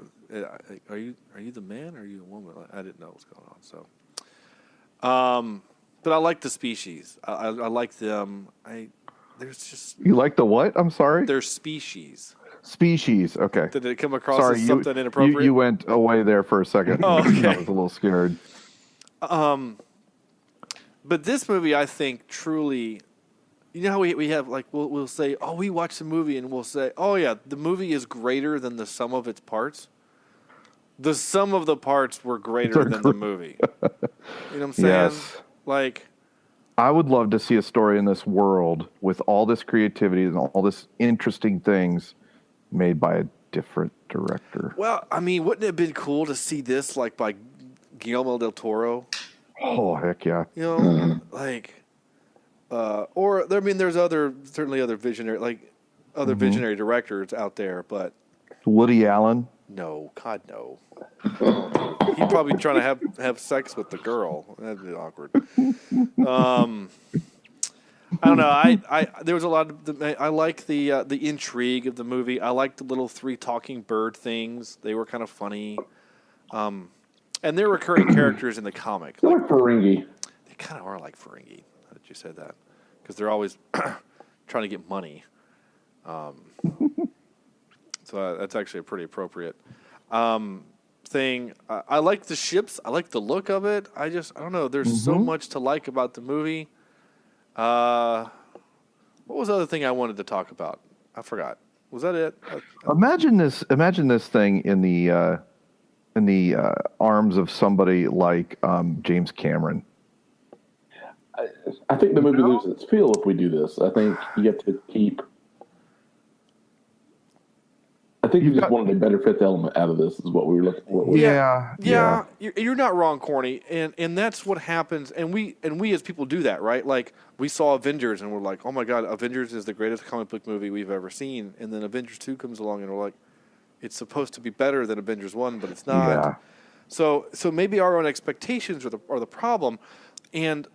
you the man or are you the woman? I didn't know what was going on. So, but I like the species. I like them. There's just...
You like the what? I'm sorry?
Their species.
Species, okay.
Did it come across as something inappropriate?
You went away there for a second.
Oh, okay.
I was a little scared.
But this movie, I think, truly... You know how we have, like, we'll say, oh, we watched the movie, and we'll say, oh, yeah, the movie is greater than the sum of its parts. The sum of the parts were greater than the movie. You know what I'm saying?
Yes.
Like...
I would love to see a story in this world with all this creativity and all this interesting things made by a different director.
Well, I mean, wouldn't it have been cool to see this like by Guillermo del Toro?
Oh, heck yeah.
You know, like, or I mean, there's certainly other visionary visionary directors out there, but
Woody Allen?
No, God, no. He'd probably trying to have sex with the girl. That'd be awkward. I don't know. There was a lot of. I like the intrigue of the movie. I like the little 3 talking bird things. They were kind of funny. And they're recurring characters in the comic.
They're like Ferengi.
They kind of are like Ferengi. How did you say that? Because they're always trying to get money. So that's actually a pretty appropriate thing. I like the ships. I like the look of it. I don't know. There's so much to like about the movie. What was the other thing I wanted to talk about? I forgot. Was that it?
Imagine this thing in the arms of somebody like James Cameron.
I think the movie loses its feel if we do this. I think you get to keep... I think you just wanted a better Fifth Element out of this, is what we were looking for.
Yeah. You're not wrong, Corny, and that's what happens. And we as people do that, right? Like we saw Avengers, and we're like, oh my god, Avengers is the greatest comic book movie we've ever seen. And then Avengers 2 comes along, and we're like, it's supposed to be better than Avengers 1, but it's not.
Yeah.
So maybe our own expectations are the problem, and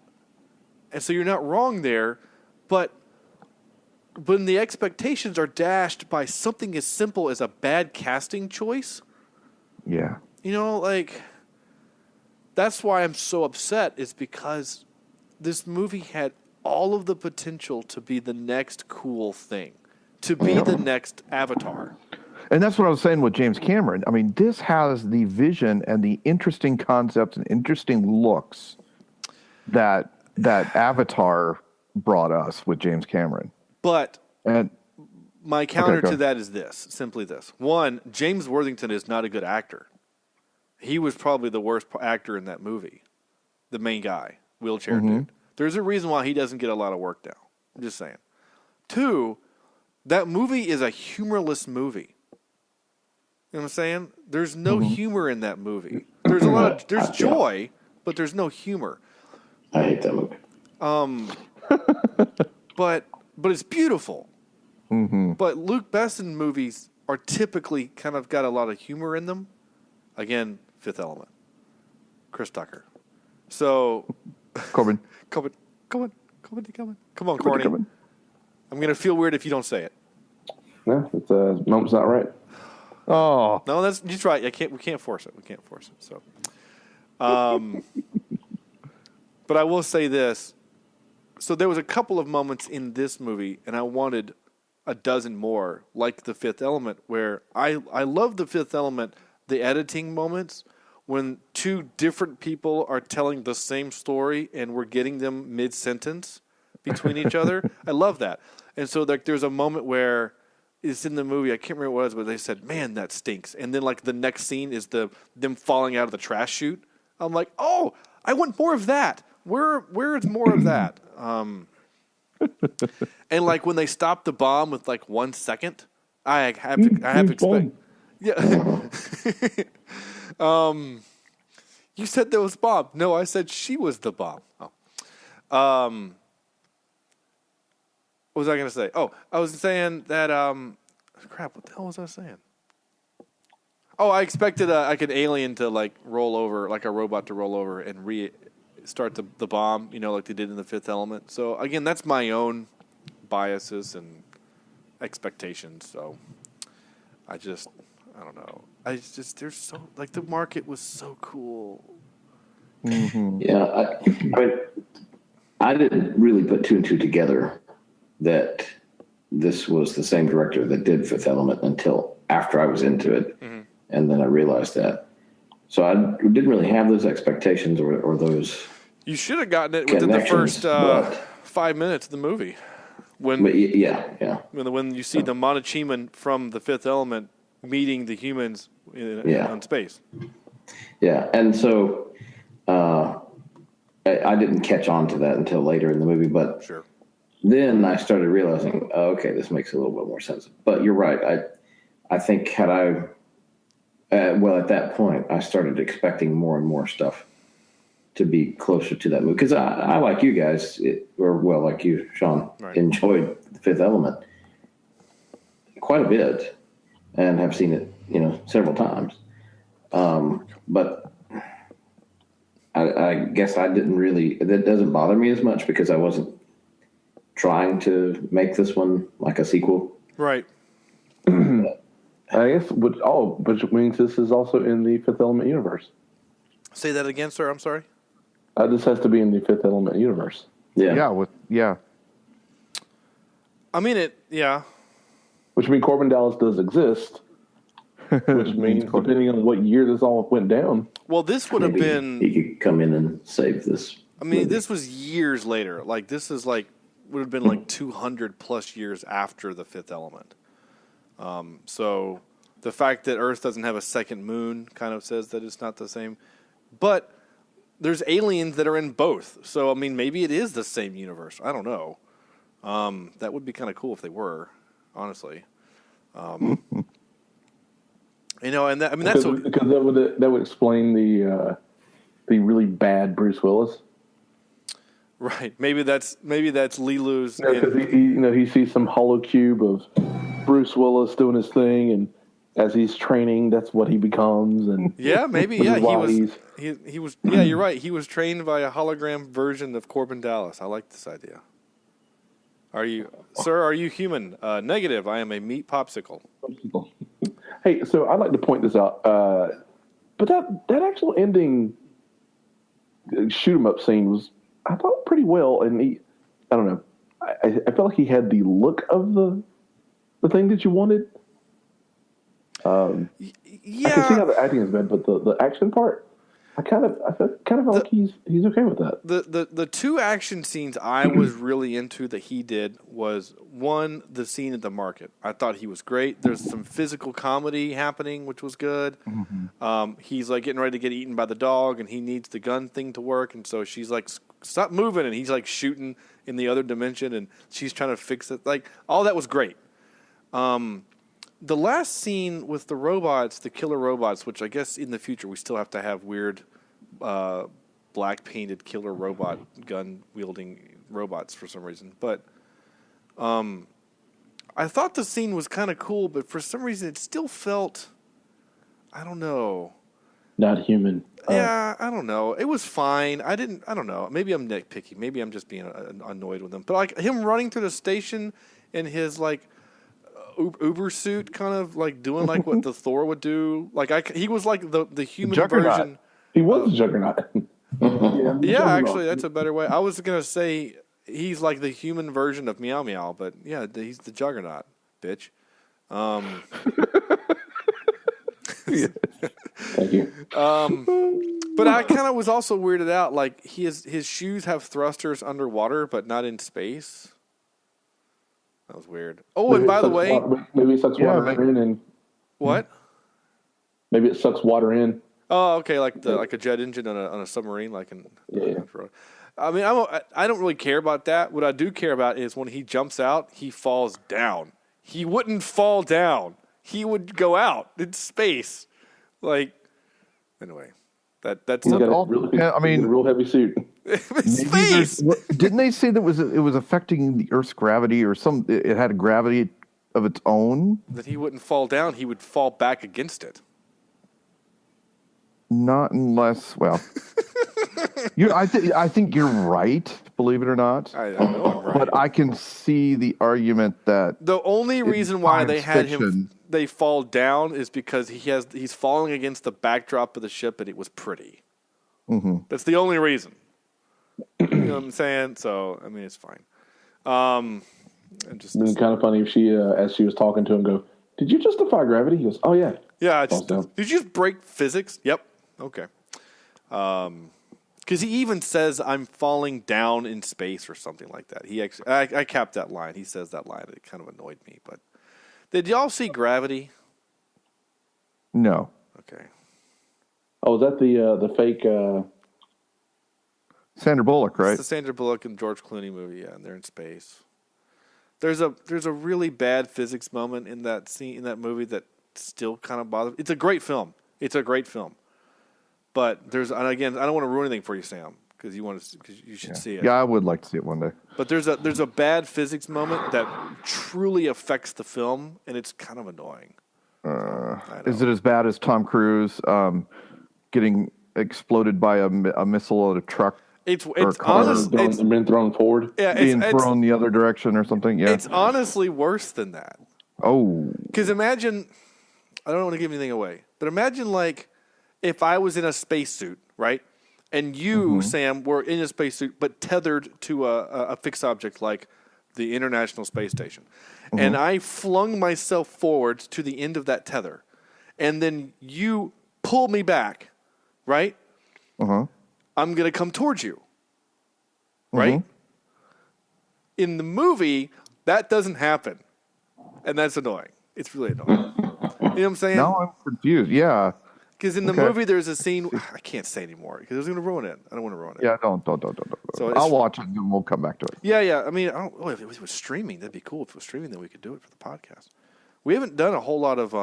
so you're not wrong there, but when the expectations are dashed by something as simple as a bad casting choice,
yeah,
like that's why I'm so upset, is because this movie had all of the potential to be the next cool thing, to be the next Avatar.
And that's what I was saying with James Cameron. I mean, this has the vision and the interesting concepts and interesting looks that Avatar brought us with James Cameron.
But my counter to that is simply this. One, James Worthington is not a good actor. He was probably the worst actor in that movie, the main guy, wheelchair dude. There's a reason why he doesn't get a lot of work now. I'm just saying. 2, that movie is a humorless movie. You know what I'm saying? There's no humor in that movie. There's there's joy, but there's no humor.
I hate that movie.
But it's beautiful. But Luke Besson movies are typically kind of got a lot of humor in them. Again, Fifth Element. Chris Tucker. So...
Corbin.
Come on, Corny. I'm going to feel weird if you don't say it.
No, it's moment's not right.
Oh.
No, that's right. We can't force it. So, but I will say this. So there was a couple of moments in this movie, and I wanted a dozen more, like The Fifth Element, where I love The Fifth Element, the editing moments, when 2 different people are telling the same story and we're getting them mid-sentence between each other. I love that. And so there's a moment where it's in the movie, I can't remember what it was, but they said, man, that stinks. And then like the next scene is them falling out of the trash chute. I'm like, oh, I want more of that. Where's more of that? And like when they stop the bomb with like 1 second, I have to expect. Yeah. You said there was bomb. No, I said she was the bomb. Oh. What was I going to say? Oh, I was saying that. Crap. What the hell was I saying? Oh, I expected like an alien to like roll over, like a robot to roll over and restart the bomb. You know, like they did in The Fifth Element. So again, that's my own biases and expectations. So I don't know. There's so like the market was so cool.
Mm-hmm. Yeah, I didn't really put two and two together that this was the same director that did Fifth Element until after I was into it, and then I realized that. So I didn't really have those expectations or those.
You should have gotten it within the first 5 minutes of the movie. When you see the Montechiman from the Fifth Element meeting the humans on space.
Yeah, and so I didn't catch on to that until later in the movie, but
sure.
Then I started realizing, okay, this makes a little bit more sense. But you're right. I think had I, at that point, I started expecting more and more stuff to be closer to that movie. Because I like you guys, like you, Sean, enjoyed The Fifth Element quite a bit and have seen it, several times. But I guess I didn't really, that doesn't bother me as much because I wasn't trying to make this one like a sequel.
Right.
I guess, which means this is also in the Fifth Element universe.
Say that again, sir. I'm sorry.
This has to be in the Fifth Element universe.
Yeah.
Yeah.
I mean, yeah.
Which means Corbin Dallas does exist. Which means, depending on what year this all went down.
Well, this would have been.
He could come in and save this.
I mean, this was years later. Like, this is like. Would have been like 200 plus years after the Fifth Element. So the fact that Earth doesn't have a second moon kind of says that it's not the same. But there's aliens that are in both. So, I mean, maybe it is the same universe. I don't know. That would be kind of cool if they were, honestly. And that, I mean, that's
because that would explain the really bad Bruce Willis.
Right. Maybe that's Lilu's.
Because he sees some hollow cube of Bruce Willis doing his thing, and as he's training, that's what he becomes. And
yeah, maybe he was. Yeah, you're right. He was trained by a hologram version of Corbin Dallas. I like this idea. Are you human? Negative. I am a meat popsicle.
Hey, so I'd like to point this out. But that actual ending shoot 'em up scene was, I thought, pretty well, and I don't know. I felt like he had the look of the thing that you wanted.
Yeah,
I can see how the acting is bad, but the action part, I kind of felt like he's okay with that.
The two action scenes I was really into that he did was, one, the scene at the market. I thought he was great. There's some physical comedy happening, which was good. Mm-hmm. He's like getting ready to get eaten by the dog, and he needs the gun thing to work, and so she's like, stop moving, and he's like shooting in the other dimension, and she's trying to fix it. Like, all that was great. The last scene with the robots, the killer robots, which I guess in the future we still have to have weird black painted killer robot gun wielding robots for some reason. But I thought the scene was kind of cool, but for some reason it still felt, I don't know.
Not human.
Yeah, I don't know. It was fine. I don't know. Maybe I'm nitpicky. Maybe I'm just being annoyed with him. But like him running through the station in his like Uber suit, kind of like doing like what the Thor would do. Like he was like the human
Juggernaut.
version.
He was a Juggernaut.
Yeah, actually, that's a better way. I was gonna say he's like the human version of Meow Meow, but yeah, he's the Juggernaut, bitch.
Thank you.
But I kind of was also weirded out. Like his shoes have thrusters underwater, but not in space. That was weird. Oh, maybe, and by the way,
maybe it sucks water in. And
what?
Maybe it sucks water in.
Oh, okay, like a jet engine on a submarine, like in.
Yeah.
I mean, I don't really care about that. What I do care about is when he jumps out, he falls down. He wouldn't fall down. He would go out in space. Like, anyway, that's
He's got
all-
a really,
I mean-
a real heavy suit.
space.
Didn't they say that it was affecting the Earth's gravity or it had a gravity of its own?
That he wouldn't fall down. He would fall back against it.
Not unless, well, I think you're right. Believe it or not,
I know I'm right.
but I can see the argument that
The only reason why they had
fiction.
they fall down is because he's falling against the backdrop of the ship and it was pretty.
Mm-hmm.
That's the only reason. You know what I'm saying? So I mean, it's fine. And just
It'd be kind of funny if she, as she was talking to him, go, "Did you justify gravity?" He goes, "Oh yeah."
yeah.
Falls down.
Did you just break physics? Yep. Okay. Because he even says, "I'm falling down in space" or something like that. He actually, I capped that line. He says that line. It kind of annoyed me. But did y'all see Gravity?
no.
Okay.
Oh, is that the fake?
Sandra Bullock, right?
It's the Sandra Bullock and George Clooney movie, yeah, and they're in space. There's a really bad physics moment in that scene in that movie that still kind of bothers. It's a great film. But and again, I don't want to ruin anything for you, Sam, because you should see it.
Yeah, I would like to see it one day.
But there's a bad physics moment that truly affects the film, and it's kind of annoying.
Is it as bad as Tom Cruise getting exploded by a missile at a truck?
It's
car
honestly
been thrown forward.
yeah,
Being thrown the other direction or something? Yeah.
it's honestly worse than that.
Oh.
Because imagine, I don't want to give anything away, but imagine like if I was in a spacesuit, right? And you, Sam, were in a spacesuit but tethered to a fixed object like the International Space Station. And I flung myself forwards to the end of that tether. And then you pull me back, right?
Uh-huh.
I'm going to come towards you, right? In the movie, that doesn't happen. And that's annoying. It's really annoying. You know what I'm saying?
Now I'm confused. Yeah.
Because in the movie, there's a scene. I can't say anymore because it's going to ruin it. I don't want to ruin it.
Yeah, don't.
So
I'll watch it and then we'll come back to it.
Yeah. I mean, if it was streaming, that'd be cool. If it was streaming, then we could do it for the podcast. We haven't done a whole lot of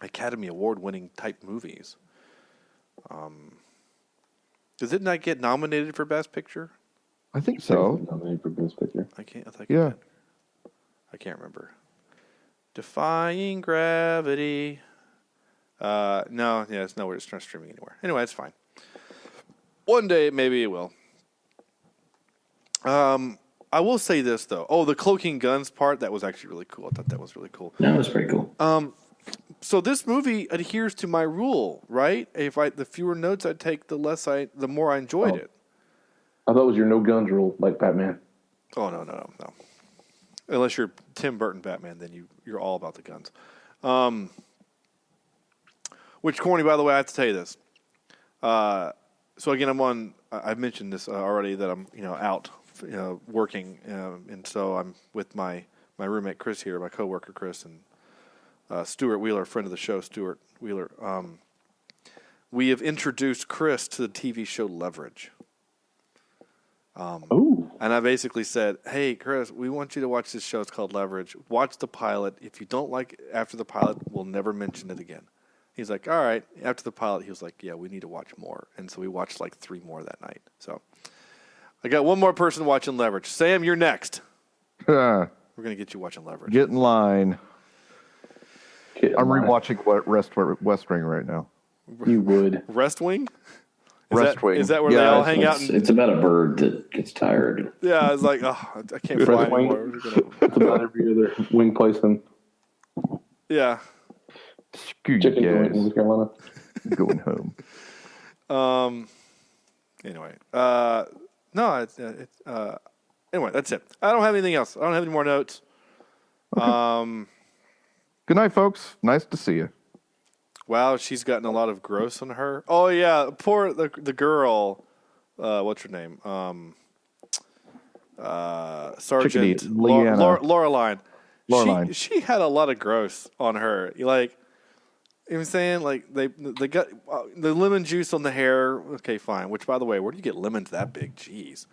Academy Award-winning type movies. Does it not get nominated for Best Picture?
I think so.
Nominated for Best Picture.
I can't remember. Defying Gravity. No, yeah, it's nowhere. It's not streaming anywhere. Anyway, it's fine. One day, maybe it will. I will say this though. Oh, the cloaking guns part, that was actually really cool. I thought that was really cool.
That was pretty cool.
So this movie adheres to my rule, right? The fewer notes I take, the more I enjoyed it.
I thought it was your no guns rule, like Batman.
Oh no. Unless you're Tim Burton Batman, then you're all about the guns. Which, corny, by the way, I have to tell you this. So again, I've mentioned this already that I'm out working, and so I'm with my roommate Chris here, my coworker Chris, and Stuart Wheeler, friend of the show, Stuart Wheeler. We have introduced Chris to the TV show Leverage. And I basically said, "Hey, Chris, we want you to watch this show. It's called Leverage. Watch the pilot. If you don't like it after the pilot, we'll never mention it again." He's like, "All right." After the pilot, he was like, "Yeah, we need to watch more." And so we watched like 3 more that night. So I got one more person watching Leverage. Sam, you're next. We're going to get you watching Leverage.
Get in line. I'm rewatching West Wing right now.
You would.
West Wing?
Wing.
Is that where they all hang out?
It's about a bird that gets tired.
Yeah, it's like, I can't fly anymore.
It's about every other wing place in.
Yeah.
Screw you
Chicken joint in
guys.
North Carolina.
Going home.
Anyway. No, anyway, that's it. I don't have anything else. I don't have any more notes.
Okay. Good night, folks. Nice to see you.
Wow, she's gotten a lot of gross on her. Oh yeah, poor the girl. What's her name? Sergeant
Leanna.
Laureline.
Laureline.
She had a lot of gross on her. Like, You know what I'm saying? Like, they got the lemon juice on the hair. Okay, fine. Which, by the way, where do you get lemons that big? Jeez.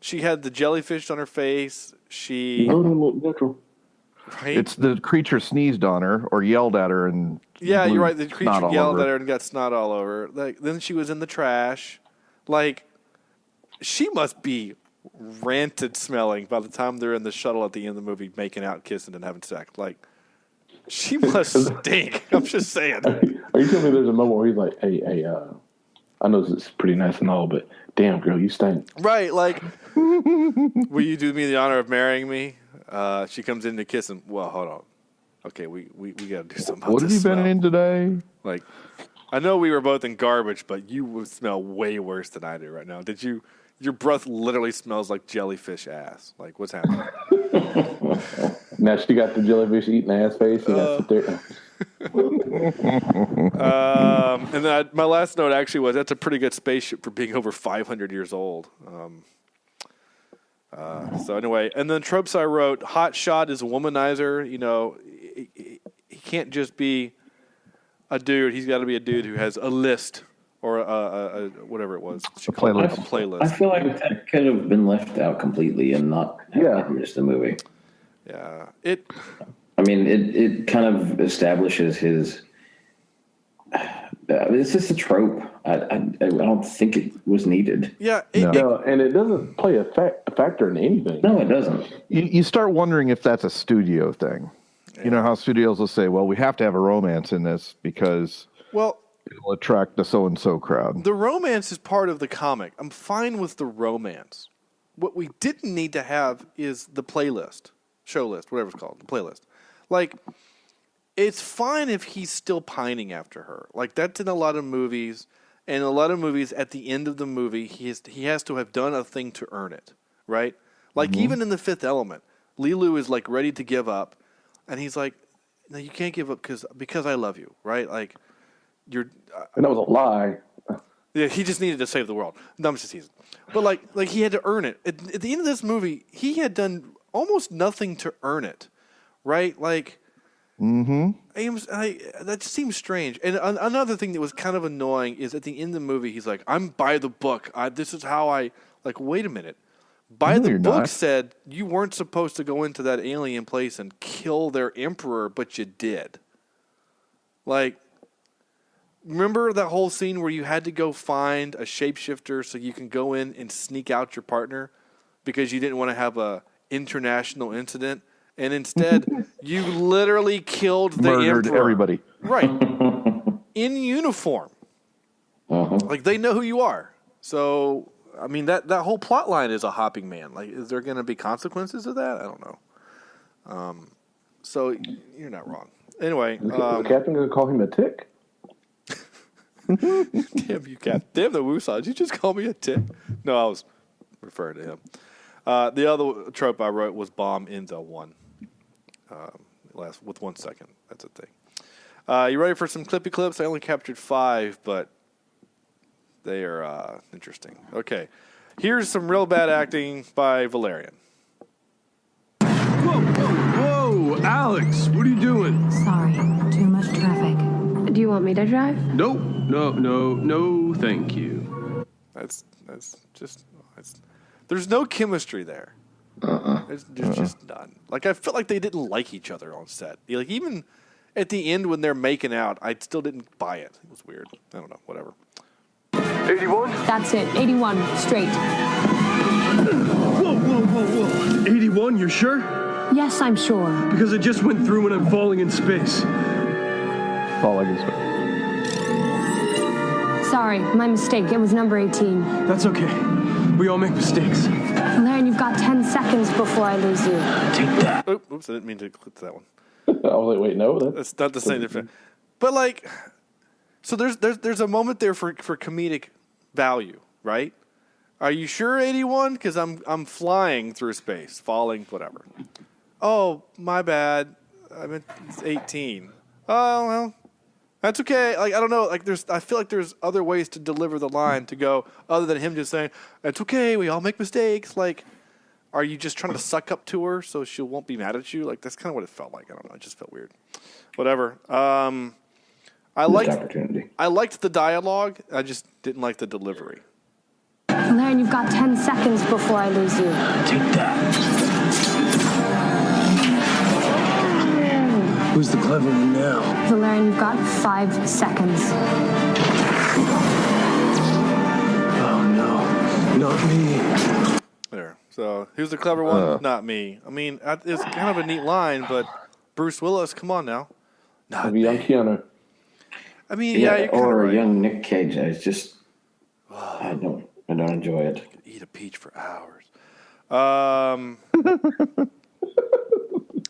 She had the jellyfish on her face.
Natural.
Right?
It's the creature sneezed on her or yelled at her and
you're right. The
snot
creature
all
yelled
over
at her and got snot all over. Like, then she was in the trash. Like, she must be ranted smelling by the time they're in the shuttle at the end of the movie, making out, kissing, and having sex. Like, she must stink. I'm just saying.
Are you telling me there's a moment where he's like, hey, I know this is pretty nice and all, but damn, girl, you stink.
Right, like, will you do me the honor of marrying me? She comes in to kiss him. Well, hold on. Okay, we got to do something about
what have you
smell.
been in today?
Like, I know we were both in garbage, but you would smell way worse than I do right now. Did you? Your breath literally smells like jellyfish ass. Like, what's happening?
Now she got the jellyfish eating ass face. You got to sit there.
And then my last note actually was that's a pretty good spaceship for being over 500 years old. So anyway, and then tropes I wrote, hot shot is a womanizer. You know, he can't just be a dude. He's got to be a dude who has a list or a whatever it was.
A playlist.
A playlist.
I feel like that could have been left out completely and not just the movie.
Yeah,
I mean, it kind of establishes his. It's just a trope. I don't think it was needed.
Yeah,
and it doesn't play a factor in anything.
No, it doesn't.
You start wondering if that's a studio thing. Yeah. You know how studios will say, well, we have to have a romance in this because it'll attract the so-and-so crowd.
The romance is part of the comic. I'm fine with the romance. What we didn't need to have is the playlist, show list, whatever it's called, the playlist. Like, it's fine if he's still pining after her. Like, that's in a lot of movies. And in a lot of movies, at the end of the movie, he has to have done a thing to earn it, right? Like, even in The Fifth Element, Lilu is, like, ready to give up. And he's like, no, you can't give up because I love you, right? Like, you're...
and that was a lie.
Yeah, he just needed to save the world. No, I'm just teasing. But, like he had to earn it. At the end of this movie, he had done almost nothing to earn it, right? Like... that just seems strange. And another thing that was kind of annoying is at the end of the movie, he's like, I'm by the book. This is how I... Like, wait a minute. By the book said you weren't supposed to go into that alien place and kill their emperor, but you did. Like, remember that whole scene where you had to go find a shapeshifter so you can go in and sneak out your partner because you didn't want to have a international incident? And instead, you literally killed the
murdered
emperor.
Everybody.
Right. In uniform. Like, they know who you are. So, I mean, that whole plot line is a hopping man. Like, is there going to be consequences of that? I don't know. So, you're not wrong. Anyway.
Is the captain going to call him a tick?
Damn you, Captain. Damn the woosah. Did you just call me a tick? No, I was referring to him. The other trope I wrote was bomb ends L1. With 1 second. That's a thing. You ready for some clippy clips? I only captured 5, but they are interesting. Okay. Here's some real bad acting by Valerian.
Whoa, Alex, what are you doing?
Sorry, too much traffic.
Do you want me to drive?
Nope, no, thank you.
That's just... There's no chemistry there. There's just none. Like, I felt like they didn't like each other on set. Like, even at the end when they're making out, I still didn't buy it. It was weird. I don't know. Whatever.
81?
That's it. 81, straight.
Whoa. 81, you're sure?
Yes, I'm sure.
Because it just went through when I'm falling in space.
Falling in space.
Sorry, my mistake. It was number 18.
That's okay. We all make mistakes.
Valerian, you've got 10 seconds before I lose you.
Take that.
Oops, I didn't mean to click to that one.
I was like, wait, no.
That's not the same difference. But, like, so there's a moment there for comedic value, right? Are you sure 81? Because I'm flying through space, falling, whatever. Oh, my bad. I meant it's 18. Oh, well. That's okay. Like, I don't know. Like, I feel like there's other ways to deliver the line to go other than him just saying, "It's okay. We all make mistakes." Like, are you just trying to suck up to her so she won't be mad at you? Like, that's kind of what it felt like. I don't know. It just felt weird. Whatever. I liked the dialogue. I just didn't like the delivery.
Valerian, you've got 10 seconds before I lose you.
Take that. Who's the clever one now?
Valerian, you've got 5 seconds.
Oh, no. Not me.
There. So, who's the clever one? Not me. I mean, it's kind of a neat line, but Bruce Willis, come on now. Not me.
Young Keanu.
I mean, yeah, you're kind of right.
Or young Nick Cage. It's just, I don't enjoy it.
I could eat a peach for hours.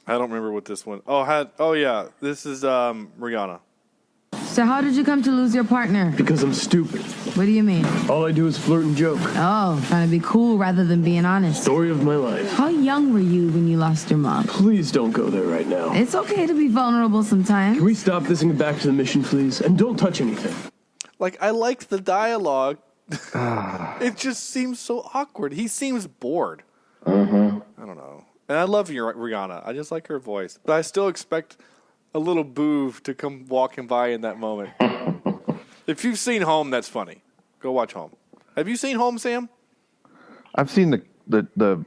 I don't remember what this one. Oh yeah, this is Rihanna.
So how did you come to lose your partner?
Because I'm stupid.
What do you mean?
All I do is flirt and joke.
Oh, trying to be cool rather than being honest.
Story of my life.
How young were you when you lost your mom?
Please don't go there right now.
It's okay to be vulnerable sometimes.
Can we stop this and get back to the mission, please? And don't touch anything.
Like, I liked the dialogue. It just seems so awkward. He seems bored.
Mm-hmm.
I don't know. And I love Rihanna. I just like her voice. But I still expect a little boov to come walking by in that moment. If you've seen Home, that's funny. Go watch Home. Have you seen Home, Sam?
I've seen the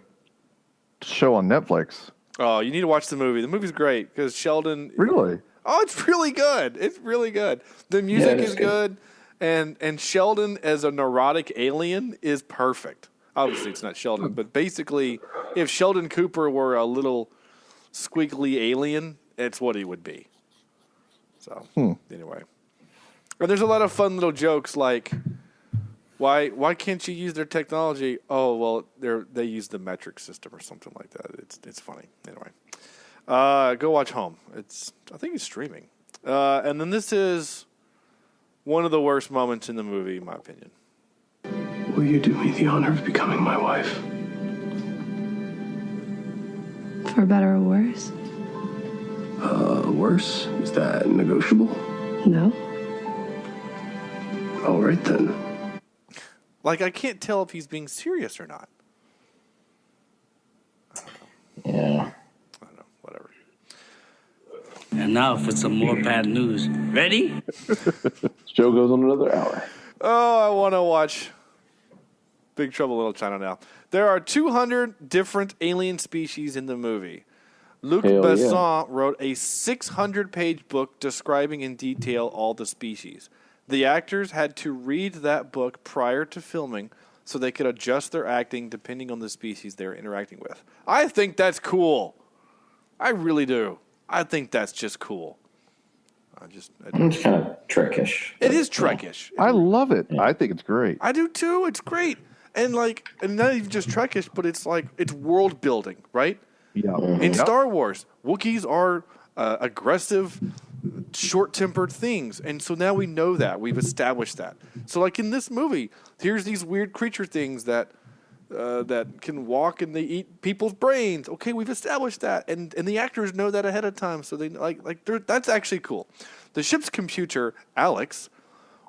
show on Netflix.
Oh, you need to watch the movie. The movie's great because Sheldon.
Really?
Oh, it's really good. It's really good. The music is good. And Sheldon as a neurotic alien is perfect. Obviously, it's not Sheldon, but basically, if Sheldon Cooper were a little squiggly alien, it's what he would be. So, anyway. And there's a lot of fun little jokes like, why can't you use their technology? Oh, well, they use the metric system or something like that. It's funny. Anyway. Go watch Home. I think it's streaming. And then this is one of the worst moments in the movie, in my opinion.
Will you do me the honor of becoming my wife?
For better or worse?
Worse? Is that negotiable?
No.
All right, then.
Like, I can't tell if he's being serious or not.
Yeah.
I don't know. Whatever.
And now for some more bad news. Ready?
Show goes on another hour.
Oh, I want to watch Big Trouble in Little China now. There are 200 different alien species in the movie. Luc Besson wrote a 600-page book describing in detail all the species. The actors had to read that book prior to filming so they could adjust their acting depending on the species they were interacting with. I think that's cool. I really do. I think that's just cool.
It's kind of Trek-ish.
It is Trek-ish.
I love it. I think it's great.
I do too. It's great. And not even just Trek-ish, but it's world building, right?
Yeah.
In Star Wars, Wookiees are aggressive, short-tempered things. And so now we know that. We've established that. So like in this movie, here's these weird creature things that can walk and they eat people's brains. Okay, we've established that. And the actors know that ahead of time. So they that's actually cool. The ship's computer, Alex,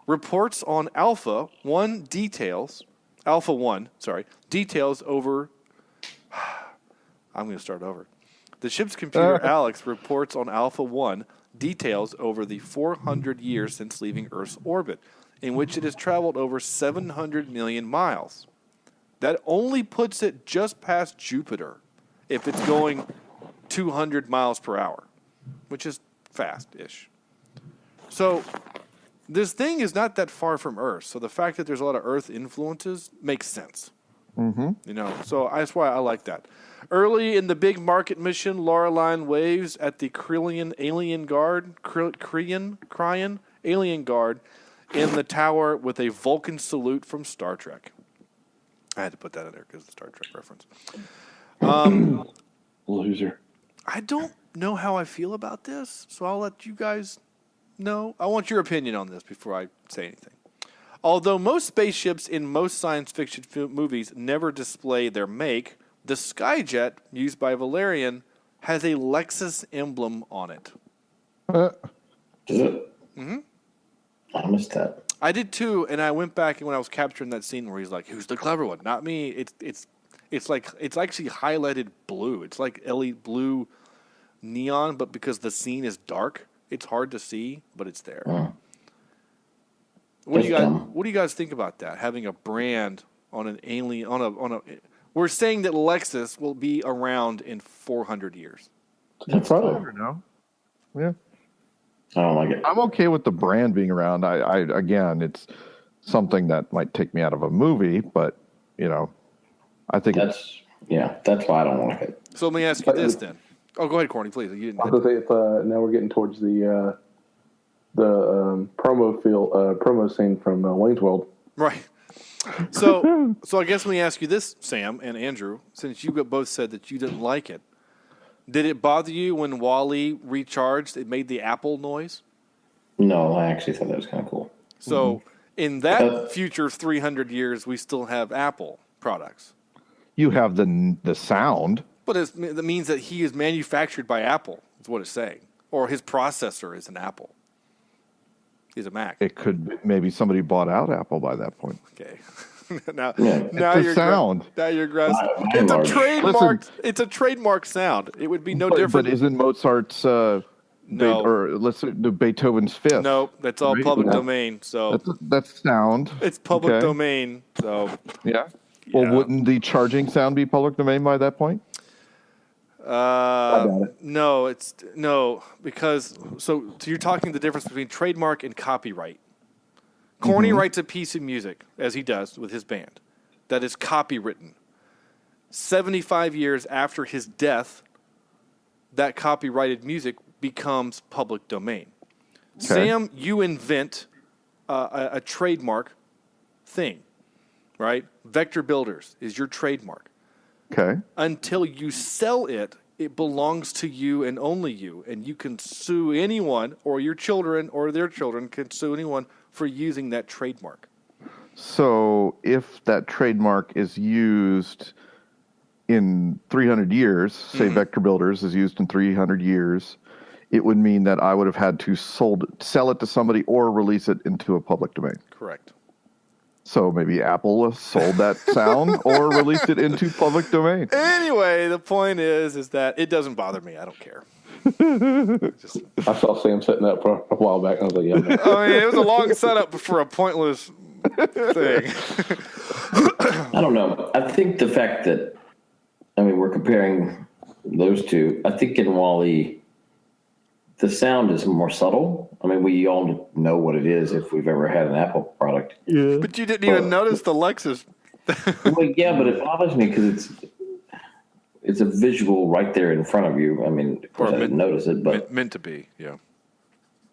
reports on Alpha 1 details over... I'm going to start over. The ship's computer, Alex, reports on Alpha 1 details over the 400 years since leaving Earth's orbit, in which it has traveled over 700 million miles. That only puts it just past Jupiter if it's going 200 miles per hour, which is fast-ish. So this thing is not that far from Earth, so the fact that there's a lot of Earth influences makes sense.
Mm-hmm.
So that's why I like that. Early in the big market mission, Laureline waves at the Kryan alien guard in the tower with a Vulcan salute from Star Trek. I had to put that in there because of the Star Trek reference.
Loser.
I don't know how I feel about this, so I'll let you guys know. I want your opinion on this before I say anything. Although most spaceships in most science fiction movies never display their make, the Skyjet used by Valerian has a Lexus emblem on it.
Does it?
Mm-hmm.
I missed that.
I did too, and I went back and when I was capturing that scene where he's like, "Who's the clever one? Not me." It's actually highlighted blue. It's like LED blue neon, but because the scene is dark, it's hard to see, but it's there. What do you guys think about that? Having a brand on an alien on a we're saying that Lexus will be around in 400 years.
That's probably
no. Yeah.
I don't like it.
I'm okay with the brand being around. I again, it's something that might take me out of a movie, but I think
that's why I don't like it.
So let me ask you this then. Oh, go ahead, Corny, please. You didn't.
I was going to say, now we're getting towards the promo scene from Wayne's World.
Right. So I guess let me ask you this, Sam and Andrew, since you both said that you didn't like it. Did it bother you when Wall-E recharged? It made the Apple noise?
No, I actually thought that was kind of cool.
So in that future 300 years, we still have Apple products.
You have the sound.
But that means that he is manufactured by Apple, is what it's saying. Or his processor is an Apple. He's a Mac.
It could maybe somebody bought out Apple by that point.
Okay. now
you're
sound. Now you're aggressive. It's a trademark. It's a trademark sound. It would be no different.
But isn't Mozart's
no?
Let's do Beethoven's Fifth.
Nope, that's all public domain. So
that's sound.
It's public domain. So
yeah. Well, wouldn't the charging sound be public domain by that point?
No, because so you're talking the difference between trademark and copyright. Corny writes a piece of music, as he does with his band, that is copywritten. 75 years after his death, that copyrighted music becomes public domain. Okay. Sam, you invent a trademark thing, right? Vector Builders is your trademark.
Okay.
Until you sell it, it belongs to you and only you. And you can sue anyone, or your children or their children can sue anyone for using that trademark.
So if that trademark is used in 300 years, say Vector Builders is used in 300 years, it would mean that I would have had to sell it to somebody or release it into a public domain.
Correct.
So maybe Apple sold that sound or released it into public domain.
Anyway, the point is that it doesn't bother me. I don't care.
I saw Sam setting up for a while back. I was like, yeah.
I mean, it was a long setup for a pointless thing.
I don't know. I think the fact that, we're comparing those two. I think in Wall-E, the sound is more subtle. We all know what it is if we've ever had an Apple product.
Yeah. But you didn't even notice the Lexus.
Well, yeah, but it bothers me because it's a visual right there in front of you. Of course, I didn't notice it, but
meant to be, yeah.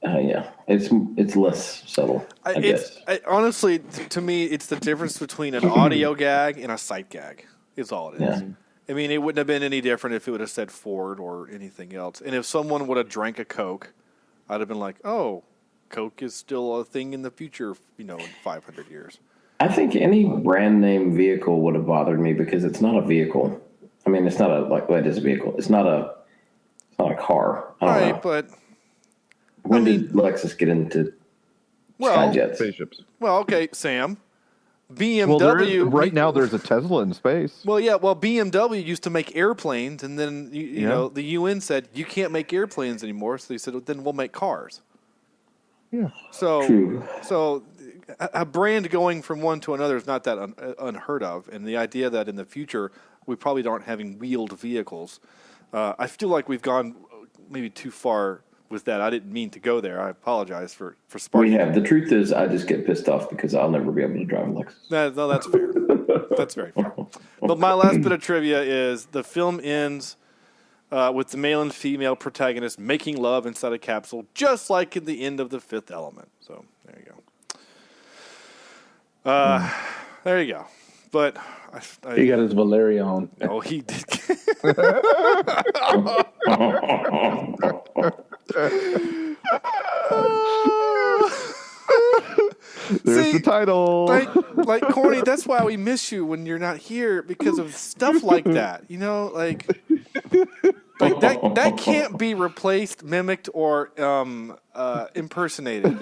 Yeah, it's less subtle. I guess.
Honestly, to me, it's the difference between an audio gag and a sight gag. Is all it is. Yeah. It wouldn't have been any different if it would have said Ford or anything else. And if someone would have drank a Coke, I'd have been like, oh, Coke is still a thing in the future, in 500 years.
I think any brand name vehicle would have bothered me because it's not a vehicle. It's not it is a vehicle. It's not a car. I don't know.
But
when did Lexus get into Skyjets?
Spaceships.
Well, okay, Sam. BMW.
Right now, there's a Tesla in space.
Well, yeah. Well, BMW used to make airplanes, and then you know the UN said you can't make airplanes anymore. So they said, well, then we'll make cars.
Yeah.
So a brand going from one to another is not that unheard of, and the idea that in the future we probably aren't having wheeled vehicles, I feel like we've gone maybe too far with that. I didn't mean to go there. I apologize for sparking.
We have. The truth is, I just get pissed off because I'll never be able to drive a Lexus.
No, that's fair. That's very fair. But my last bit of trivia is the film ends with the male and female protagonist making love inside a capsule, just like in the end of The Fifth Element. So there you go. There you go. But
he got his Valerian.
Oh, he did.
There's the title.
Like Corny, that's why we miss you when you're not here, because of stuff like that. That can't be replaced, mimicked, or impersonated.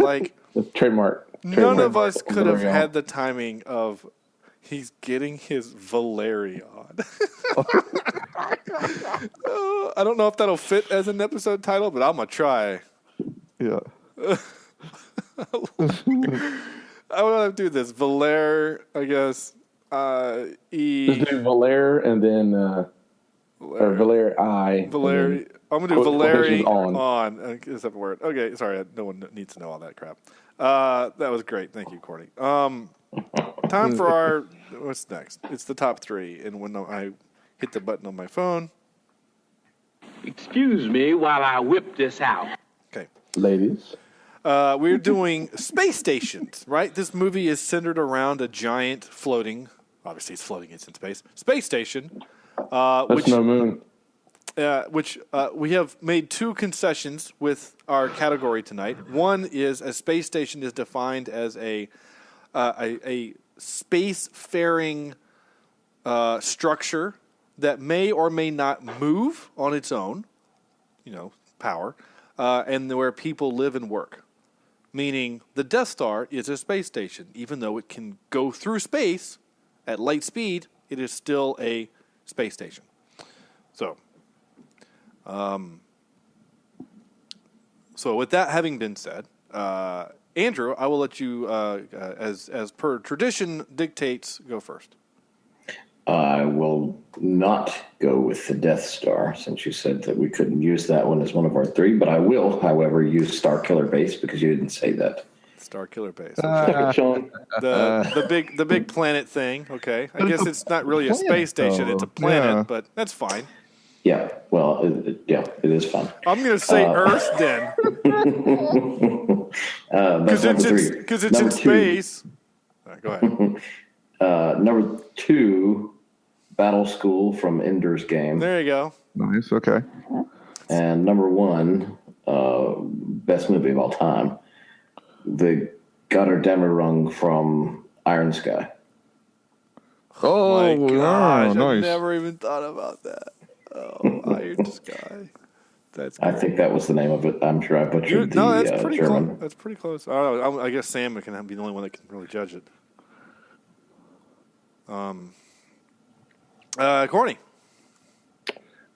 Trademark.
None of us could have had the timing of He's getting his Valerian. I don't know if that'll fit as an episode title, but I'm going to try.
Yeah.
I want to do this. Valer, I guess.
Just do Valer and then or Valer I.
Valer. I'm going to do Valerian on. Is that a word? Okay, sorry. No one needs to know all that crap. That was great. Thank you, Courtney. Time for our... What's next? It's the top 3. And when I hit the button on my phone...
Excuse me while I whip this out.
Okay.
Ladies.
We're doing space stations, right? This movie is centered around a giant floating... Obviously, it's floating. It's in space. Space station.
That's no moon.
Which we have made 2 concessions with our category tonight. One is a space station is defined as a space-faring structure that may or may not move on its own, power, and where people live and work. Meaning the Death Star is a space station. Even though it can go through space at light speed, it is still a space station. So... So with that having been said, Andrew, I will let you, as per tradition dictates, go first.
I will not go with the Death Star, since you said that we couldn't use that one as one of our 3, but I will, however, use Star Killer Base because you didn't say that.
Star Killer Base. Okay. The big planet thing. Okay, I guess it's not really a space station; it's a planet, but that's fine.
Yeah, well, it is fun.
I'm going to say Earth then. Because it's in space. All right, go
ahead. Number 2, Battle School from Ender's Game.
There you go.
Nice, okay.
And number 1, best movie of all time, The Götterdämmerung from Iron Sky.
Oh,
my gosh,
nice.
I never even thought about that. Oh, Iron Sky. That's great.
I think that was the name of it. I'm sure I butchered
that's pretty
German.
close. That's pretty close. I don't know. I guess Sam can be the only one that can really judge it. Corny.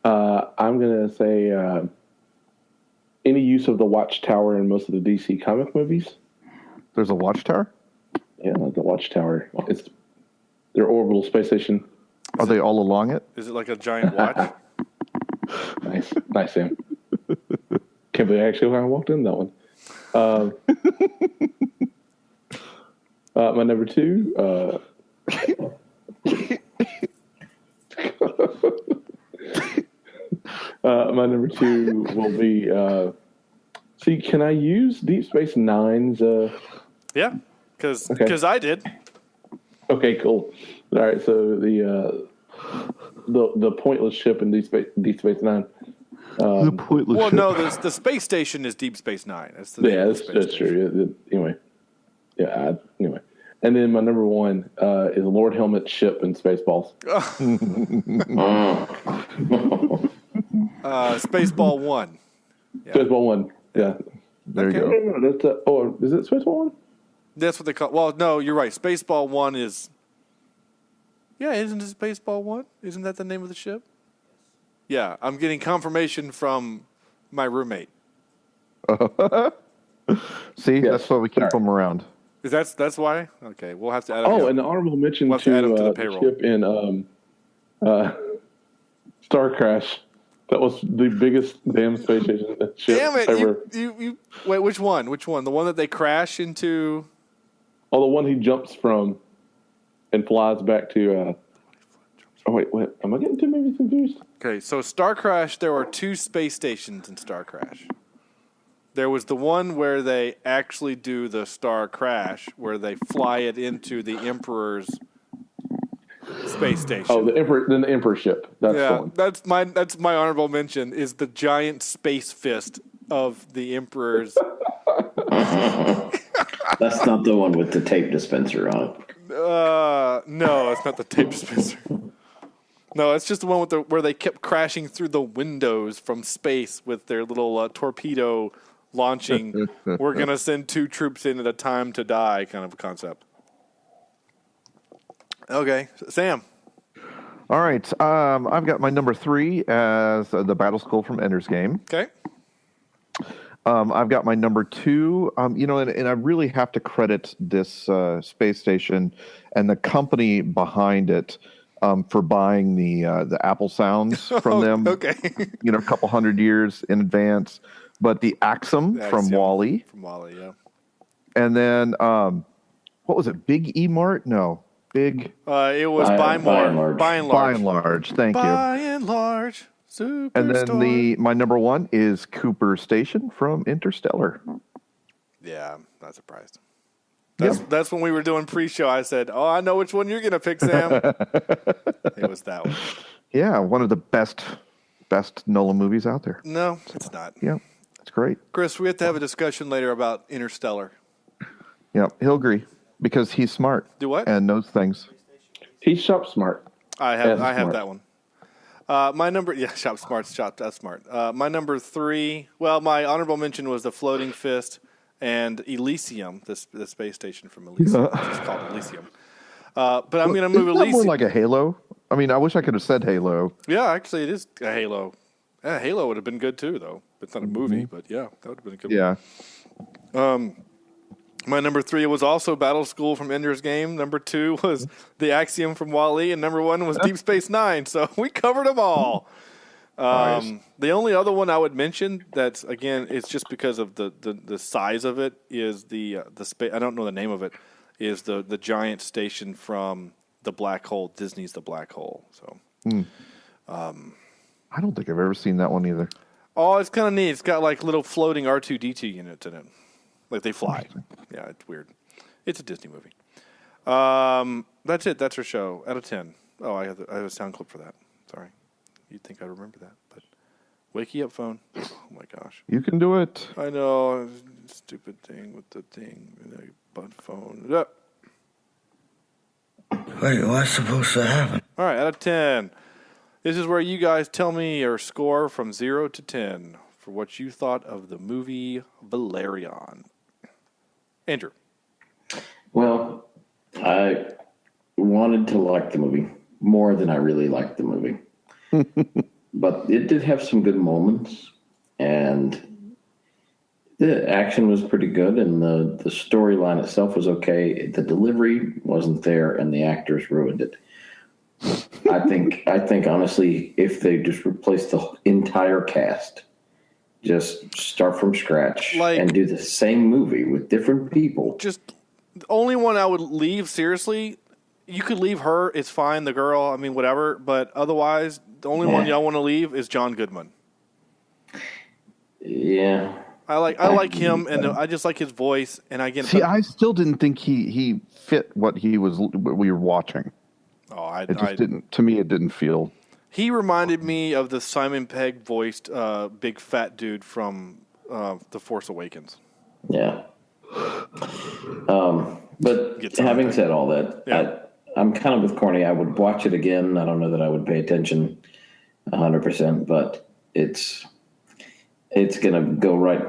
I'm going to say any use of the Watchtower in most of the DC comic movies.
There's a Watchtower?
Yeah, the Watchtower. It's their orbital space station.
Are they all along it?
Is it like a giant watch?
Nice, Sam. Can't believe I actually walked in that one. My number 2. My number 2 will be. See, can I use Deep Space Nine's?
Yeah, because I did.
Okay, cool. All right, so the pointless ship in Deep Space Nine.
The pointless ship.
No, the space station is Deep Space Nine. That's
true. Anyway, anyway. And then my number 1 is Lord Helmet's ship in Spaceballs.
Spaceball 1.
Yeah. Spaceball 1. Yeah.
There you go.
No, that's is it Spaceball 1?
That's what they call. Well, no, you're right. Spaceball 1 is. Yeah, isn't it Spaceball 1? Isn't that the name of the ship? Yeah, I'm getting confirmation from my roommate.
See, that's why we keep them around.
That's why? Okay, we'll have to add them.
Oh, and the honorable mention to the ship in Star Crash. That was the biggest damn space station ship ever.
You wait, which one? The one that they crash into?
Oh, the one he jumps from and flies back to... Oh, wait. Am I getting too maybe confused?
Okay, so Star Crash, there were 2 space stations in Star Crash. There was the one where they actually do the Star Crash, where they fly it into the Emperor's space station.
Oh, the Emperor ship. That's the one.
That's my honorable mention, is the giant space fist of the Emperor's...
That's not the one with the tape dispenser on it.
No, it's not the tape dispenser. No, it's just the one where they kept crashing through the windows from space with their little torpedo launching. We're going to send 2 troops in at a time to die kind of a concept. Okay, Sam.
All right. I've got my number 3 as the Battle Skull from Ender's Game.
Okay.
I've got my number 2. And I really have to credit this space station and the company behind it for buying the Apple sounds from them.
Okay.
A couple hundred years in advance. But the Axiom from WALL-E.
From WALL-E, yeah.
And then, what was it? Big E-Mart? No. Big.
It was By and Large.
By and Large. Thank you.
By and Large. Superstore.
And then my number 1 is Cooper Station from Interstellar.
Yeah, I'm not surprised. That's when we were doing pre-show. I said, "Oh, I know which one you're gonna pick, Sam." It was that one.
Yeah, one of the best Nolan movies out there.
No, it's not.
Yeah, it's great.
Chris, we have to have a discussion later about Interstellar.
Yeah, he'll agree because he's smart.
Do what?
And knows things.
He's shop smart.
I have that one. My number, shop smart. That's smart. My number 3. Well, my honorable mention was the Floating Fist and Elysium, the space station from Elysium, which is called Elysium. But I'm going to move
Isn't that
Elysium.
more like a Halo? I mean, I wish I could have said Halo.
Yeah, actually, it is a Halo. Halo would have been good too, though. It's not a movie, but yeah, that would have been a good one. My number 3 was also Battle School from Ender's Game. Number 2 was The Axiom from WALL-E, and number 1 was Deep Space Nine. So we covered them all. Nice. The only other one I would mention that's, again, it's just because of the size of it is the space. I don't know the name of it. Is the giant station from the Black Hole, Disney's The Black Hole. So,
I don't think I've ever seen that one either.
Oh, it's kind of neat. It's got like little floating R2-D2 units in it. Like they fly. Yeah, it's weird. It's a Disney movie. That's it. That's our show. Out of 10. Oh, I have a sound clip for that. Sorry. You'd think I'd remember that. But wakey up phone. Oh, my gosh.
You can do it.
I know. Stupid thing with the thing. But phone. Yep.
Wait, what's supposed to happen?
All right, out of 10. This is where you guys tell me your score from 0 to 10 for what you thought of the movie Valerian. Andrew.
Well, I wanted to like the movie more than I really liked the movie. But it did have some good moments, and the action was pretty good, and the storyline itself was okay. The delivery wasn't there, and the actors ruined it. I think honestly, if they just replaced the entire cast, just start from scratch and do the same movie with different people.
Just the only one I would leave, seriously, you could leave her, it's fine, the girl, I mean, whatever, but otherwise, the only one y'all want to leave is John Goodman.
Yeah.
I like him, and I just like his voice, and I get.
See, I still didn't think he fit what we were watching.
Oh,
it just didn't. To me, it didn't feel.
He reminded me of the Simon Pegg voiced big fat dude from The Force Awakens.
Yeah. But having said all that, I'm kind of with Corny. I would watch it again. I don't know that I would pay attention 100%, but it's going to go right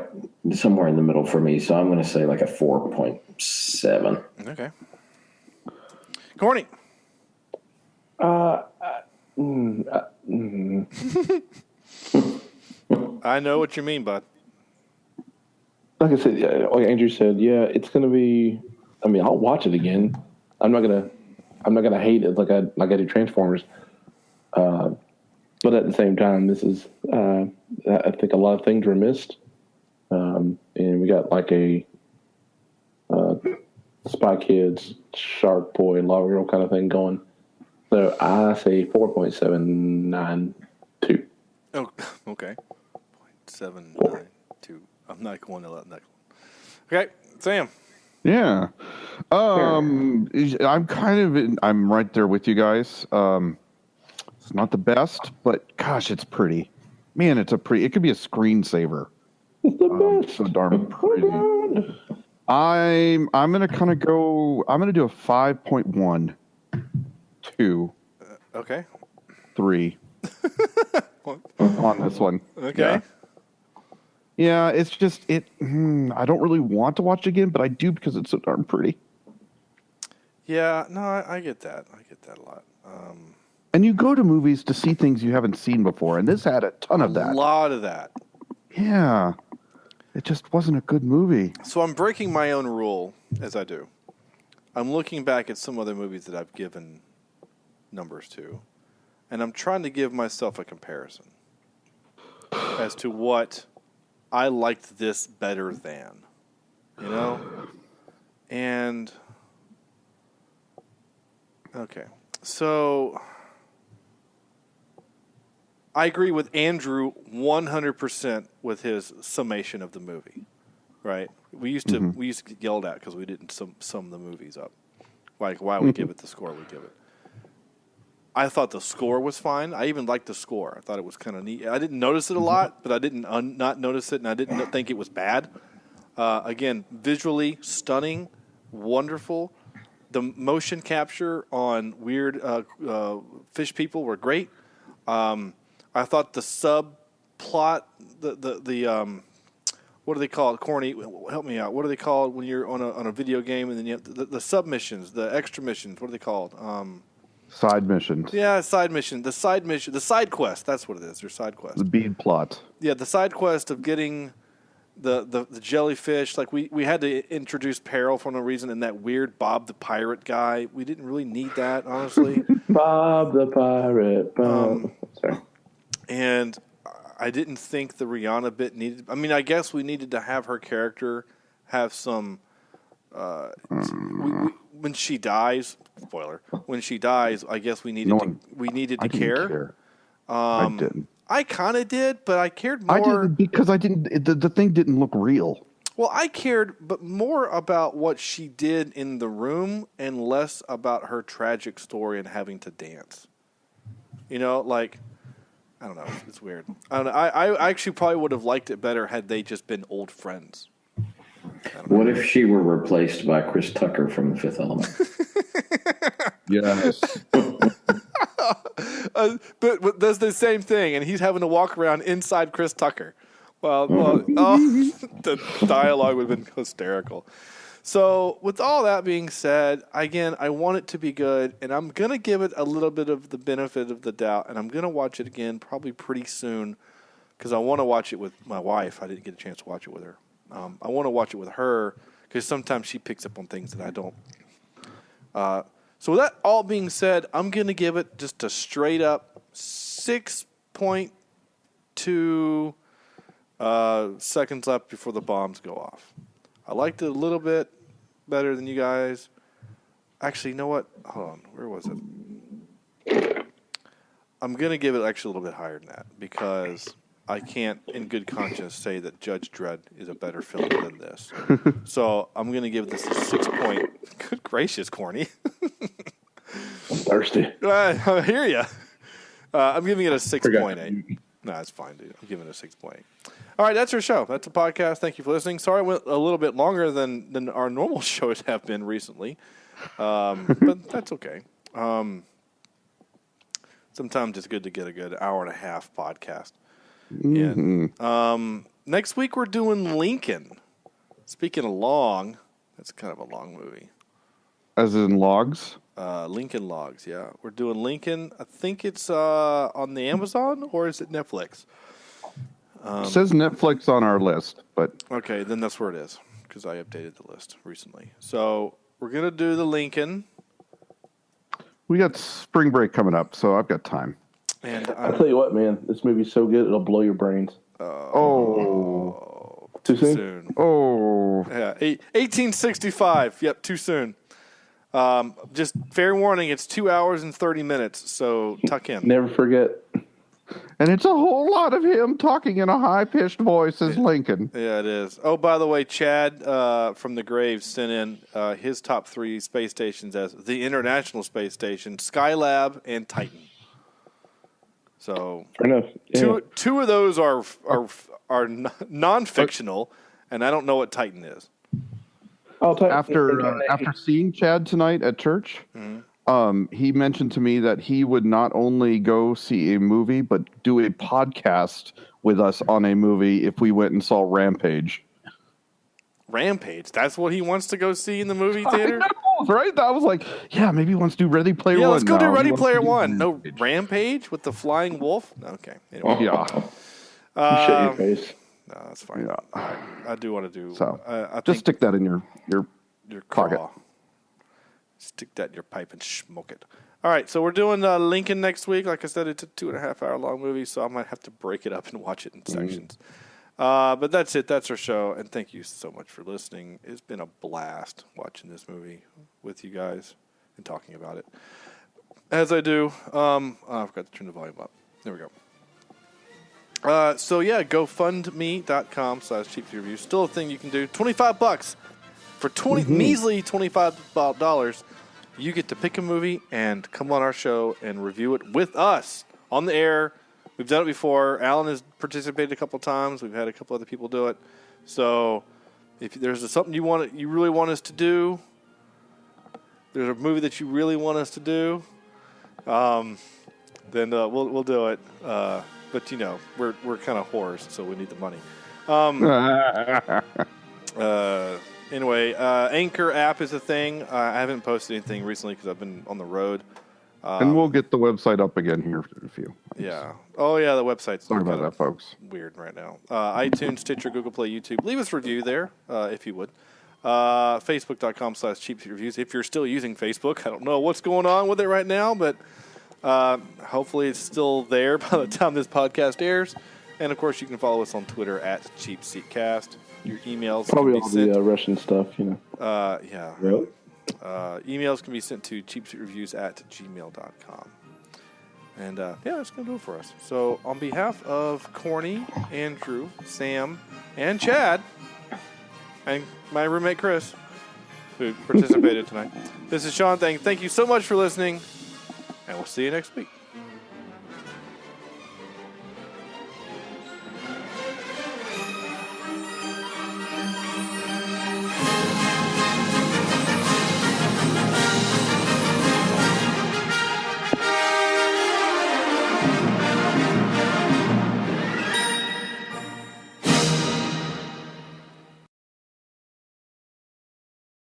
somewhere in the middle for me. So I'm going to say like a 4.7.
Okay. Corny. I know what you mean, bud.
Like I said, like Andrew said, it's going to be. I mean, I'll watch it again. I'm not gonna hate it like I do Transformers. But at the same time, this is. I think a lot of things were missed, and we got like a Spy Kids, Shark Boy, Law Girl kind of thing going. So I say 4.792.
Oh, okay. 0.792. I'm not going to let that go. Okay, Sam.
Yeah. I'm right there with you guys. It's not the best, but gosh, it's pretty. Man, it could be a screensaver.
It's the best.
So darn pretty. I'm going to kind of go, I'm going to do a 5.1, 2.
Okay.
3 on this one.
Okay.
Yeah, it's just, I don't really want to watch it again, but I do because it's so darn pretty.
Yeah, no, I get that. I get that a lot.
And you go to movies to see things you haven't seen before, and this had a ton of that.
A lot of that.
Yeah. It just wasn't a good movie.
So I'm breaking my own rule, as I do. I'm looking back at some other movies that I've given numbers to, and I'm trying to give myself a comparison as to what I liked this better than, you know? And, okay, so I agree with Andrew 100% with his summation of the movie, right? We used to get yelled at because we didn't sum the movies up, like why we give it the score we give it. I thought the score was fine. I even liked the score. I thought it was kind of neat. I didn't notice it a lot, but I didn't not notice it, and I didn't think it was bad. Again, visually stunning, wonderful. The motion capture on weird fish people were great. I thought the subplot, the what do they call it? Corny, help me out. What are they called when you're on a video game and then you have the sub missions, the extra missions? What are they called?
Side missions.
Yeah, side mission. The side quest. That's what it is. Their side quest.
The bead plot.
Yeah, the side quest of getting the jellyfish. Like we had to introduce peril for no reason, and that weird Bob the Pirate guy. We didn't really need that, honestly.
Bob the Pirate. Sorry.
And I didn't think the Rihanna bit needed. I mean, I guess we needed to have her character have some. When she dies, spoiler. When she dies, I guess we needed to care.
I didn't.
I kind of did, but I cared more.
I didn't because I didn't. The thing didn't look real.
Well, I cared, but more about what she did in the room and less about her tragic story and having to dance. You know, like. I don't know. It's weird. I don't know. I actually probably would have liked it better had they just been old friends.
What if she were replaced by Chris Tucker from The Fifth Element?
Yes.
But does the same thing, and he's having to walk around inside Chris Tucker. Well, the dialogue would have been hysterical. So, with all that being said, again, I want it to be good, and I'm going to give it a little bit of the benefit of the doubt, and I'm going to watch it again probably pretty soon because I want to watch it with my wife. I didn't get a chance to watch it with her. I want to watch it with her because sometimes she picks up on things that I don't. So, with that all being said, I'm going to give it just a straight-up 6.2 seconds left before the bombs go off. I liked it a little bit better than you guys. Actually, you know what? Hold on. Where was it? I'm going to give it actually a little bit higher than that because I can't, in good conscience, say that Judge Dredd is a better film than this. So I'm going to give this a 6 point. Good gracious, Corny.
I'm thirsty.
I hear you. I'm giving it a 6.8. No, it's fine, dude. I'm giving it a 6.8. All right, that's our show. That's a podcast. Thank you for listening. Sorry I went a little bit longer than our normal shows have been recently, but that's okay. Sometimes it's good to get a good hour and a half podcast. In. Next week we're doing Lincoln. Speaking of long, that's kind of a long movie.
As in logs?
Lincoln Logs, yeah. We're doing Lincoln. I think it's on the Amazon, or is it Netflix?
It says Netflix on our list, but...
Okay, then that's where it is, because I updated the list recently. So, we're going to do the Lincoln.
We got spring break coming up, so I've got time.
And
I'll tell you what, man. This movie's so good, it'll blow your brains. Too soon?
Oh.
Yeah, 1865. Yep, too soon. Just fair warning, it's 2 hours and 30 minutes, so tuck in.
Never forget.
And it's a whole lot of him talking in a high-pitched voice as Lincoln.
Yeah, it is. Oh, by the way, Chad from the Graves sent in his top 3 space stations as the International Space Station, Skylab, and Titan. So
fair enough. Yeah.
Two of those are non-fictional, and I don't know what Titan is.
After seeing Chad tonight at church, he mentioned to me that he would not only go see a movie, but do a podcast with us on a movie if we went and saw Rampage.
Rampage? That's what he wants to go see in the movie theater?
right? I was like, yeah, maybe he wants to do Ready Player One.
Yeah, let's go do
now.
Ready Player One. No Rampage with the flying wolf? Okay. Anyway.
Yeah.
Shut your face.
No, that's fine.
Yeah.
I do want to do.
So
I
just stick that in your pocket.
craw. Stick that in your pipe and smoke it. All right, so we're doing Lincoln next week. Like I said, it's a 2.5 hour long movie, so I might have to break it up and watch it in sections. But that's it. That's our show, and thank you so much for listening. It's been a blast watching this movie with you guys and talking about it. As I do, I forgot to turn the volume up. There we go. So yeah, GoFundMe.com/Cheapseat Reviews. Still a thing you can do. $25 for measly $25. You get to pick a movie and come on our show and review it with us on the air. We've done it before. Alan has participated a couple times. We've had a couple other people do it. So if there's something you really want us to do, there's a movie that you really want us to do, then we'll do it. But we're kind of whores, so we need the money. Anyway, Anchor app is a thing. I haven't posted anything recently because I've been on the road.
And we'll get the website up again here in a few.
Yeah. Oh, yeah, the website's
Sorry about that, folks.
Weird right now. iTunes, Stitcher, Google Play, YouTube. Leave us a review there, if you would. Facebook.com/Cheapseat Reviews. If you're still using Facebook, I don't know what's going on with it right now, but hopefully it's still there by the time this podcast airs. And, of course, you can follow us on Twitter @CheapseatCast. Your emails
probably
can be
all
sent.
the Russian stuff,
Yeah.
Really?
Emails can be sent to cheapseatreviews@gmail.com. And that's going to do it for us. So on behalf of Corny, Andrew, Sam, and Chad, and my roommate Chris, who participated tonight, this is Sean. Thank you so much for listening, and we'll see you next week.